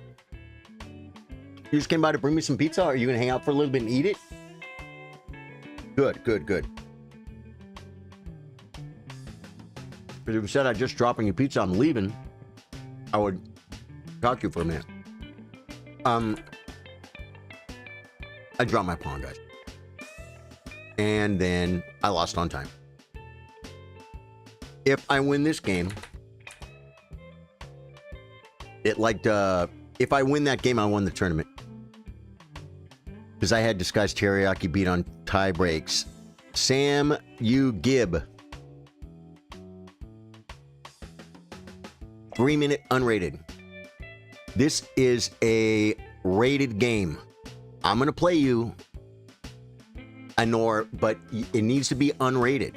[SPEAKER 1] you just came by to bring me some pizza? Are you going to hang out for a little bit and eat it? Good, good, good. Because if you said I'm just dropping you pizza, I'm leaving, I would talk to you for a minute. I dropped my pawn, guys. And then I lost on time. If I win this game, if I win that game, I won the tournament. Because I had disguised teriyaki beat on tie breaks. Sam U. Gibb. 3-minute unrated. This is a rated game. I'm going to play you Anor, but it needs to be unrated.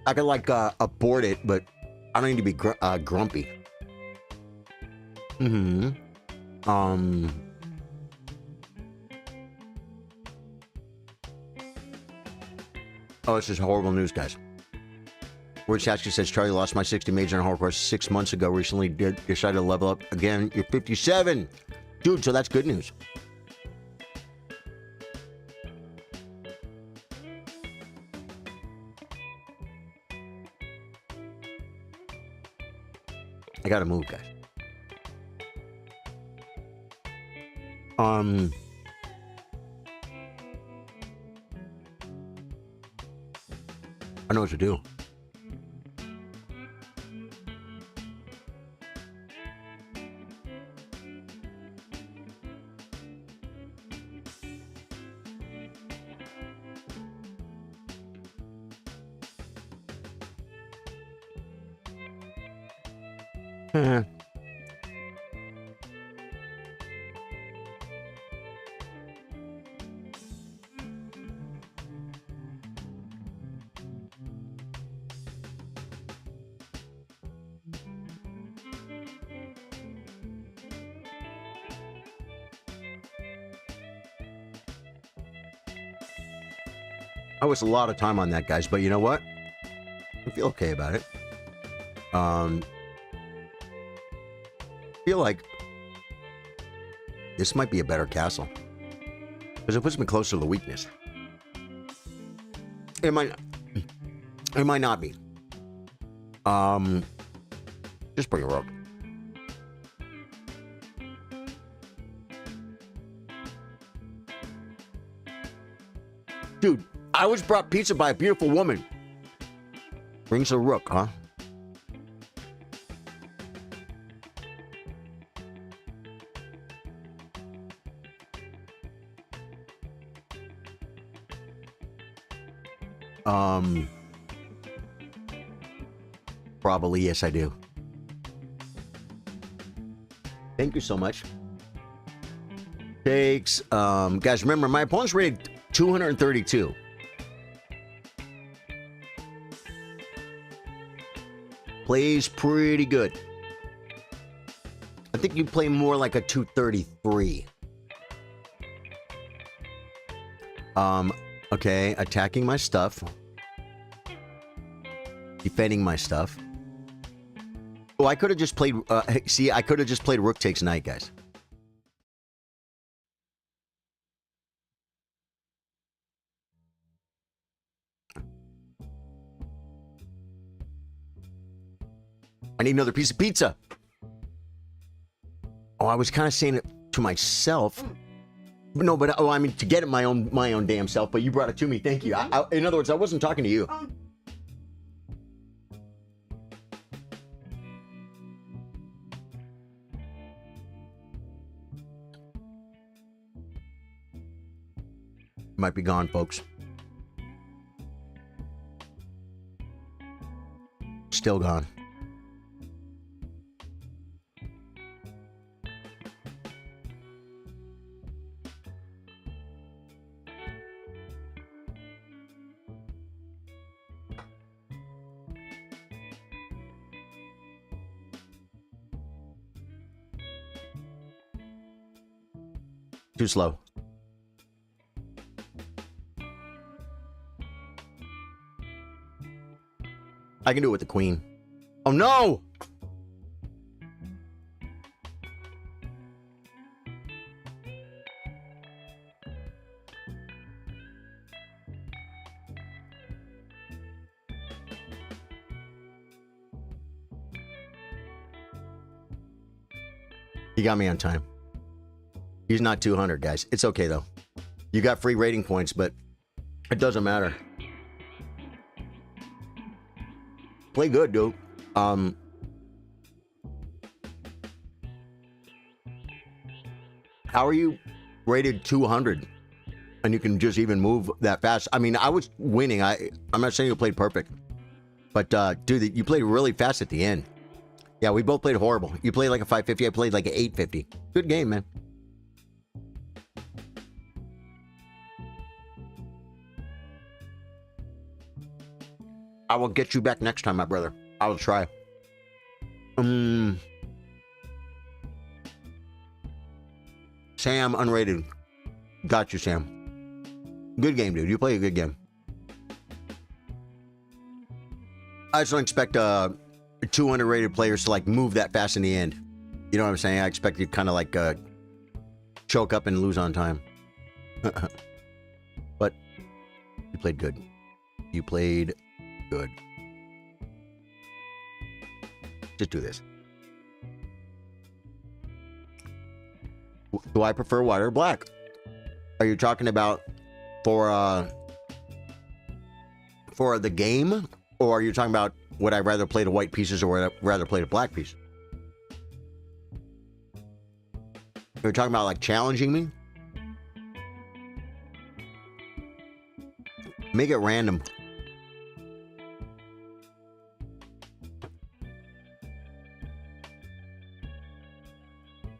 [SPEAKER 1] I could like abort it, but I don't need to be grumpy. Oh, this is horrible news, guys. Word actually says Charlie lost my 60 major on a hard course 6 months ago. Recently decided to level up again. You're 57, dude. So that's good news. I gotta move, guys. I know what to do. Eh. I waste a lot of time on that, guys, but you know what? I feel okay about it. Feel like this might be a better castle because it puts me closer to the weakness. It might not be. Just bring a rook. Dude, I was brought pizza by a beautiful woman. Brings a rook, huh? Probably, yes, I do. Thank you so much. Takes, guys, remember, my opponent's rated 232. Plays pretty good. I think you play more like a 233. Okay, attacking my stuff. Defending my stuff. Oh, I could have just played, see, I could have just played Rook Takes Knight, guys. I need another piece of pizza. Oh, I was kind of saying it to myself. No, but I mean to get it my own damn self. But you brought it to me. Thank you. In other words, I wasn't talking to you. Might be gone, folks. Still gone. Too slow. I can do it with the queen. Oh no! He got me on time. He's not 200, guys. It's okay, though. You got free rating points, but it doesn't matter. Play good, dude. How are you rated 200? And you can just even move that fast. I mean, I was winning. I'm not saying you played perfect. But, dude, you played really fast at the end. Yeah, we both played horrible. You played like a 550. I played like an 850. Good game, man. I will get you back next time, my brother. I will try. Sam, unrated. Got you, Sam. Good game, dude. You play a good game. I just don't expect 200 rated players to like move that fast in the end. You know what I'm saying? I expect you kind of like choke up and lose on time. But you played good. You played good. Just do this. Do I prefer white or black? Are you talking about for the game, or are you talking about would I rather play the white pieces or would I rather play the black pieces? You're talking about like challenging me? Make it random.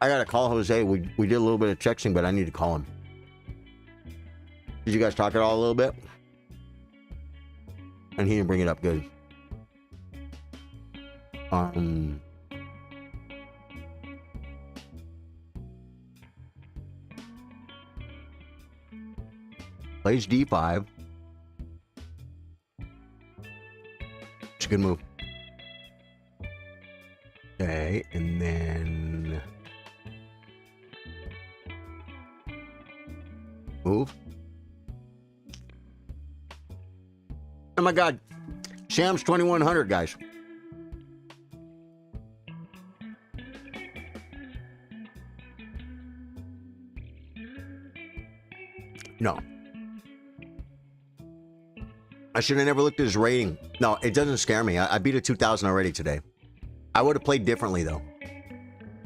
[SPEAKER 1] I gotta call Jose. We did a little bit of texting, but I need to call him. Did you guys talk at all a little bit? And he didn't bring it up good. Plays D5. It's a good move. Okay, and then move. Oh my God, Sam's 2100, guys. No. I should have never looked at his rating. No, it doesn't scare me. I beat a 2000 already today. I would have played differently though.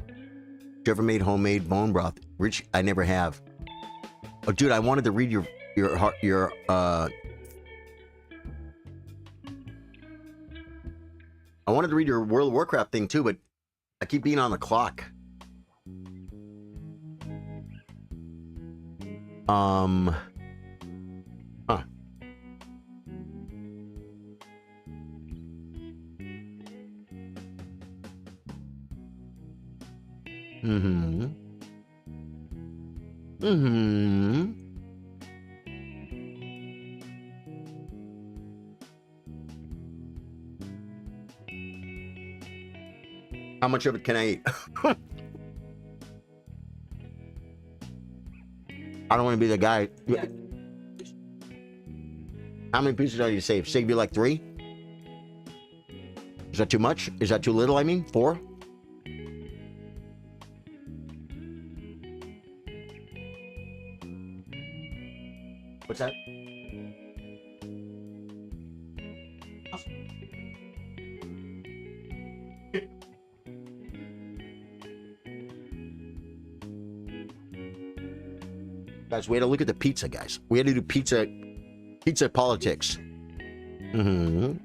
[SPEAKER 1] You ever made homemade bone broth? Rich, I never have. Oh, dude, I wanted to read your I wanted to read your World of Warcraft thing too, but I keep being on the clock. Huh. Mm-hmm. Mm-hmm. How much of it can I eat? I don't want to be the guy.
[SPEAKER 3] Yeah.
[SPEAKER 1] How many pieces are you save? Save you like 3? Is that too much? Is that too little? I mean, 4? What's that? Guys, we had to look at the pizza, guys. We had to do pizza politics. Mm-hmm.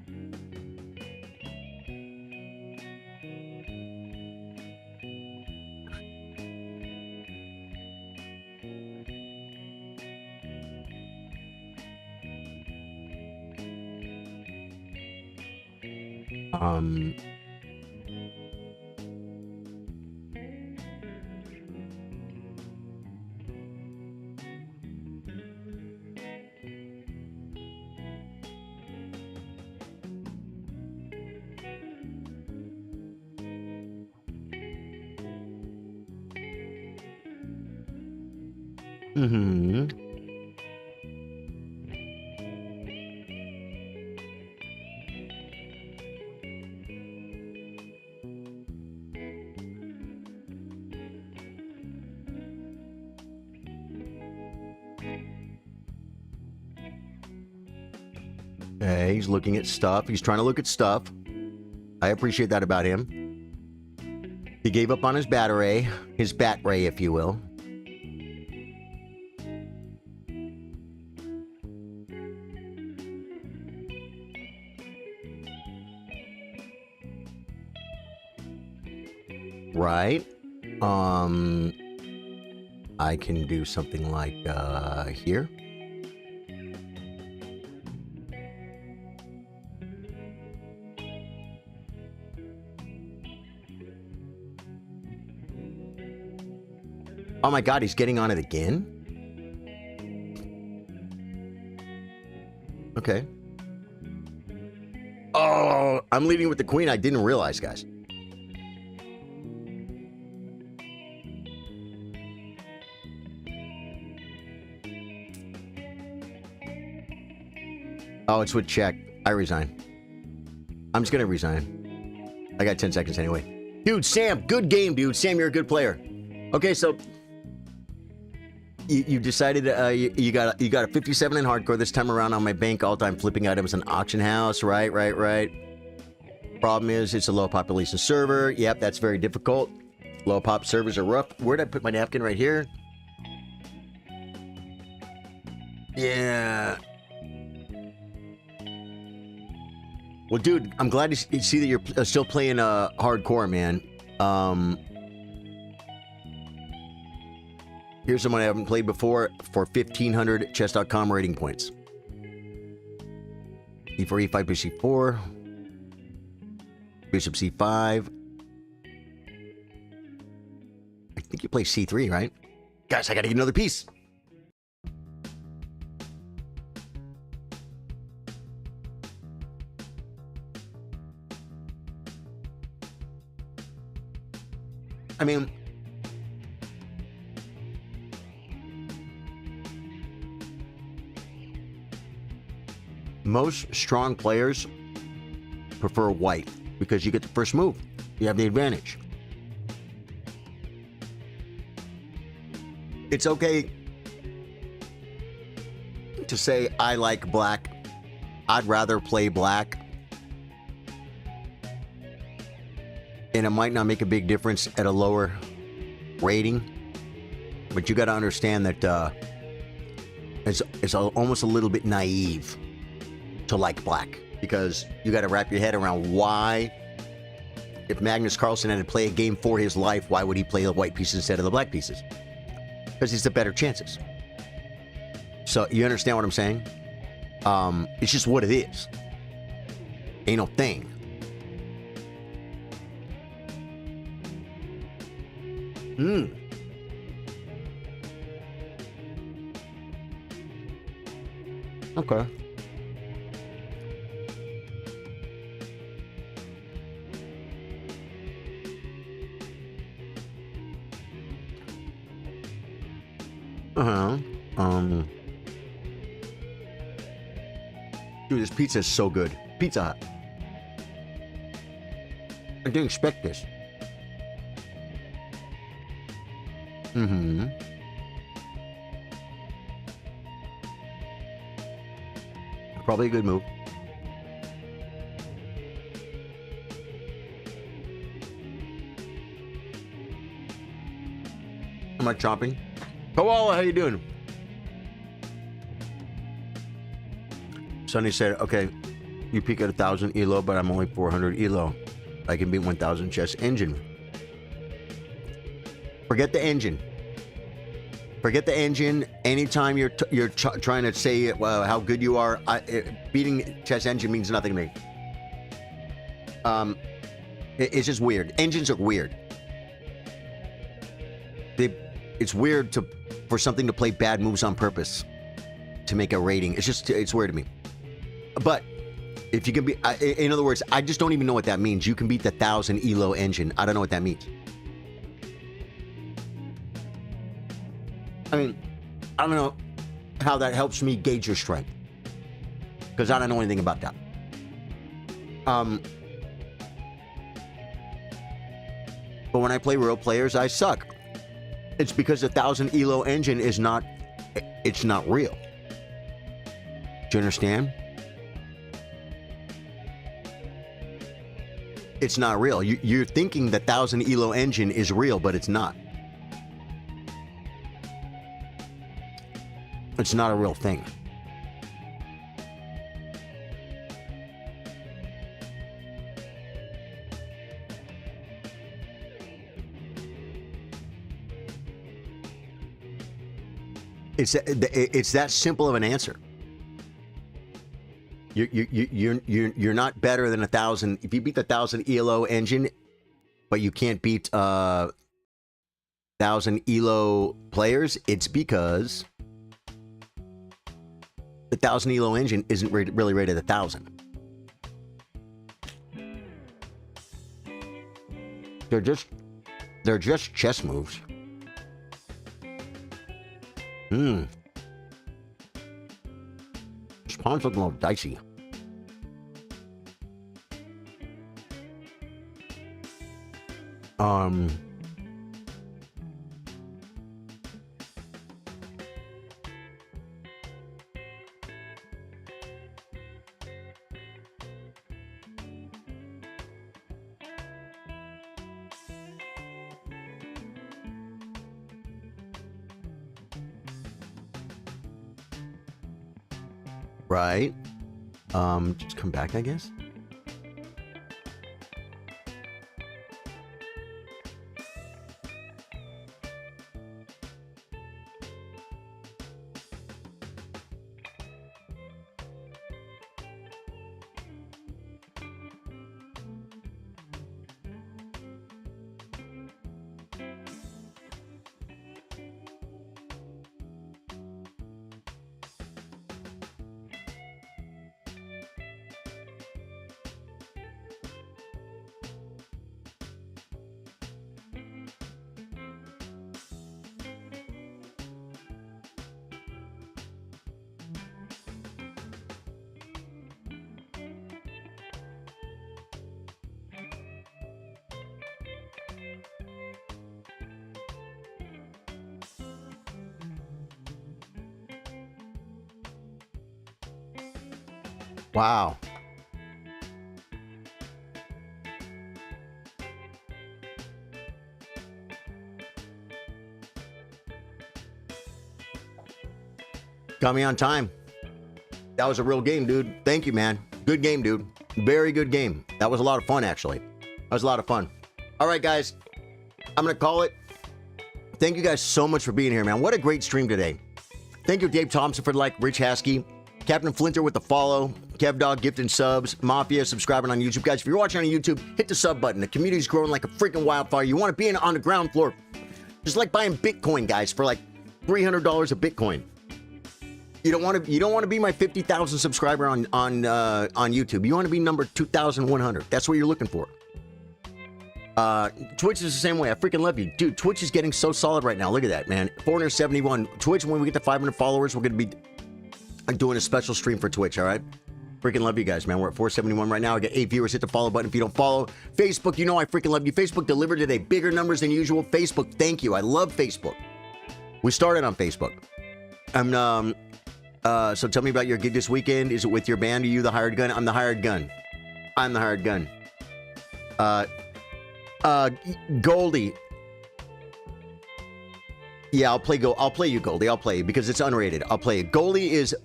[SPEAKER 1] Mm-hmm. Okay, he's looking at stuff. He's trying to look at stuff. I appreciate that about him. He gave up on his bat ray, if you will. Right. I can do something like here. Oh my God, he's getting on it again? Okay. Oh, I'm leading with the queen. I didn't realize, guys. Oh, it's with check. I resign. I'm just gonna resign. I got 10 seconds anyway. Dude, Sam, good game, dude. Sam, you're a good player. Okay, so you decided you got a 57 in hardcore this time around on my bank all-time flipping items and auction house. Right. Problem is, it's a low population server. Yep, that's very difficult. Low pop servers are rough. Where'd I put my napkin? Right here. Yeah. Well, dude, I'm glad to see that you're still playing hardcore, man. Here's someone I haven't played before for 1,500 chess.com rating points. E4, E5, bishop C4. Bishop C5. I think you play C3, right? Guys, I gotta get another piece. I mean, most strong players prefer white because you get the first move. You have the advantage. It's okay to say, I like black. I'd rather play black. And it might not make a big difference at a lower rating. But you got to understand that it's almost a little bit naive to like black. Because you got to wrap your head around why, if Magnus Carlsen had to play a game for his life, why would he play the white pieces instead of the black pieces? Because he's the better chances. So you understand what I'm saying? It's just what it is. Ain't no thing. Okay. Dude, this pizza is so good. Pizza Hut. I didn't expect this. Probably a good move. Am I chopping? Koala, how you doing? Sonny said, okay, you peak at 1,000 ELO, but I'm only 400 ELO. I can beat 1,000 chess engine. Forget the engine. Forget the engine. Anytime you're trying to say how good you are, beating chess engine means nothing to me. It's just weird. Engines are weird. It's weird for something to play bad moves on purpose to make a rating. It's weird to me. But if you can be, in other words, I just don't even know what that means. You can beat the 1,000 ELO engine. I don't know what that means. I mean, I don't know how that helps me gauge your strength, because I don't know anything about that. But when I play real players, I suck. It's because the 1,000 ELO engine is not, it's not real. Do you understand? It's not real. You're thinking the 1,000 ELO engine is real, but it's not. It's not a real thing. It's that simple of an answer. You're not better than 1,000. If you beat the 1,000 ELO engine, but you can't beat 1,000 ELO players, it's because the 1,000 ELO engine isn't really rated 1,000. They're just chess moves. This pawn's looking a little dicey. Right. Just come back, I guess. Wow. Got me on time. That was a real game, dude. Thank you, man. Good game, dude. Very good game. That was a lot of fun, actually. That was a lot of fun. All right, guys. I'm going to call it. Thank you guys so much for being here, man. What a great stream today. Thank you, Dave Thompson, for the like, Rich Haskey, Captain Flinter with the follow, KevDog gifting subs, Mafia subscribing on YouTube. Guys, if you're watching on YouTube, hit the sub button. The community's growing like a freaking wildfire. You want to be on the ground floor. Just like buying Bitcoin, guys, for like $300 a Bitcoin. You don't want to be my 50,000 subscriber on YouTube. You want to be number 2,100. That's what you're looking for. Twitch is the same way. I freaking love you. Dude, Twitch is getting so solid right now. Look at that, man. 471. Twitch, when we get to 500 followers, we're going to be doing a special stream for Twitch, all right? Freaking love you guys, man. We're at 471 right now. I got 8 viewers. Hit the follow button if you don't follow. Facebook, you know I freaking love you. Facebook delivered today. Bigger numbers than usual. Facebook, thank you. I love Facebook. We started on Facebook. So tell me about your gig this weekend. Is it with your band? Are you the hired gun? I'm the hired gun. I'm the hired gun. Goldie. Yeah, I'll play you, Goldie. I'll play you because it's unrated. I'll play you. Goldie is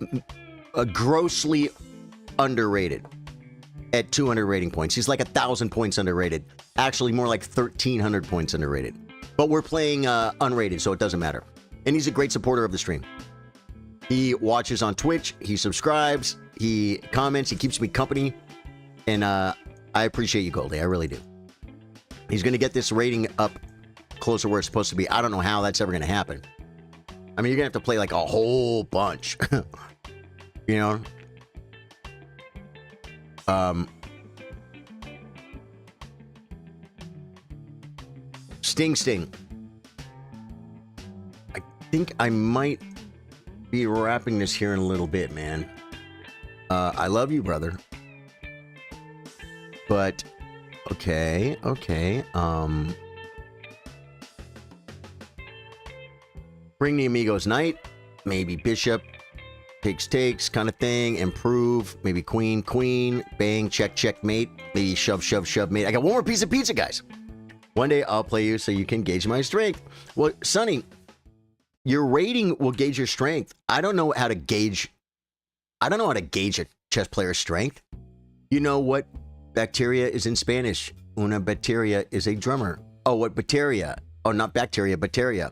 [SPEAKER 1] grossly underrated at 200 rating points. He's like 1,000 points underrated. Actually, more like 1,300 points underrated. But we're playing unrated, so it doesn't matter. And he's a great supporter of the stream. He watches on Twitch. He subscribes. He comments. He keeps me company. And I appreciate you, Goldie. I really do. He's going to get this rating up closer where it's supposed to be. I don't know how that's ever going to happen. I mean, you're going to have to play like a whole bunch. You know? Sting. I think I might be wrapping this here in a little bit, man. I love you, brother. But okay. Bring the Amigos Knight, maybe Bishop, takes kind of thing, improve, maybe Queen, bang, check, mate, maybe shove, mate. I got one more piece of pizza, guys. One day I'll play you so you can gauge my strength. Well, Sonny, your rating will gauge your strength. I don't know how to gauge a chess player's strength. You know what bacteria is in Spanish? Una bacteria is a drummer. Oh, what bacteria? Oh, not bacteria, bacteria.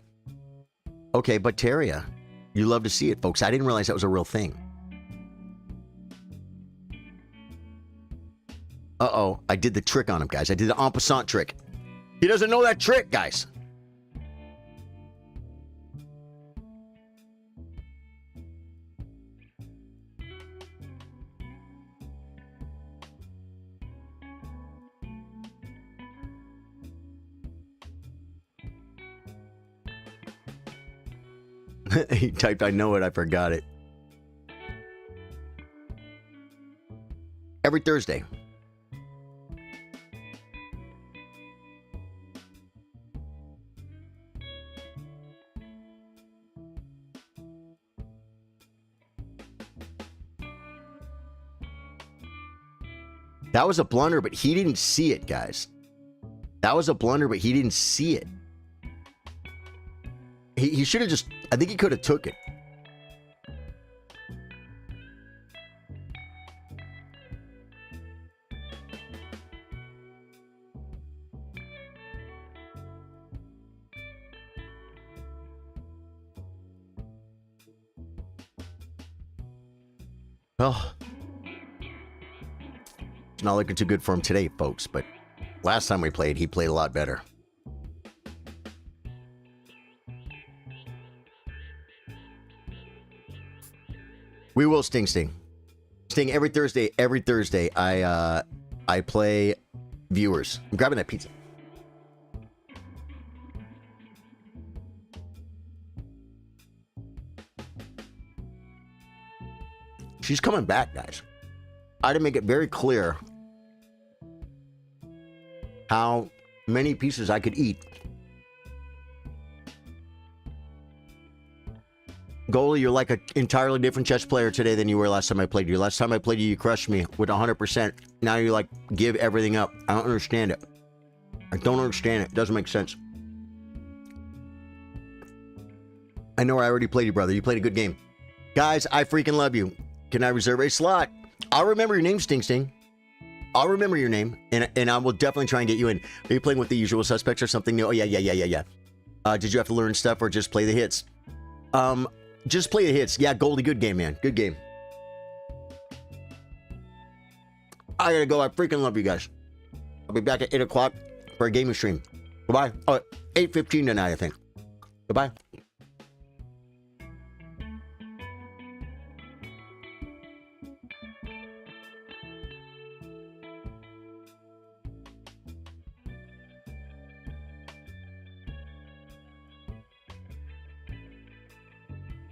[SPEAKER 1] Okay, bacteria. You love to see it, folks. I didn't realize that was a real thing. Uh-oh, I did the trick on him, guys. I did the en passant trick. He doesn't know that trick, guys. He typed, I know it, I forgot it. Every Thursday. That was a blunder, but he didn't see it, guys. That was a blunder, but he didn't see it. He should have just... I think he could have took it. Well, it's not looking too good for him today, folks, but last time we played, he played a lot better. We will Sting. Sting every Thursday. Every Thursday, I play viewers. I'm grabbing that pizza. She's coming back, guys. I had to make it very clear how many pieces I could eat. Goalie, you're like an entirely different chess player today than you were last time I played you. Last time I played you, you crushed me with 100%. Now you like give everything up. I don't understand it. I don't understand it. It doesn't make sense. I know I already played you, brother. You played a good game. Guys, I freaking love you. Can I reserve a slot? I'll remember your name, Sting Sting. I'll remember your name, and I will definitely try and get you in. Are you playing with the usual suspects or something new? Oh, yeah. Did you have to learn stuff or just play the hits? Just play the hits. Yeah, Goldie, good game, man. Good game. I gotta go. I freaking love you guys. I'll be back at 8 o'clock for a gaming stream. Goodbye. Oh, 8:15 tonight, I think. Goodbye.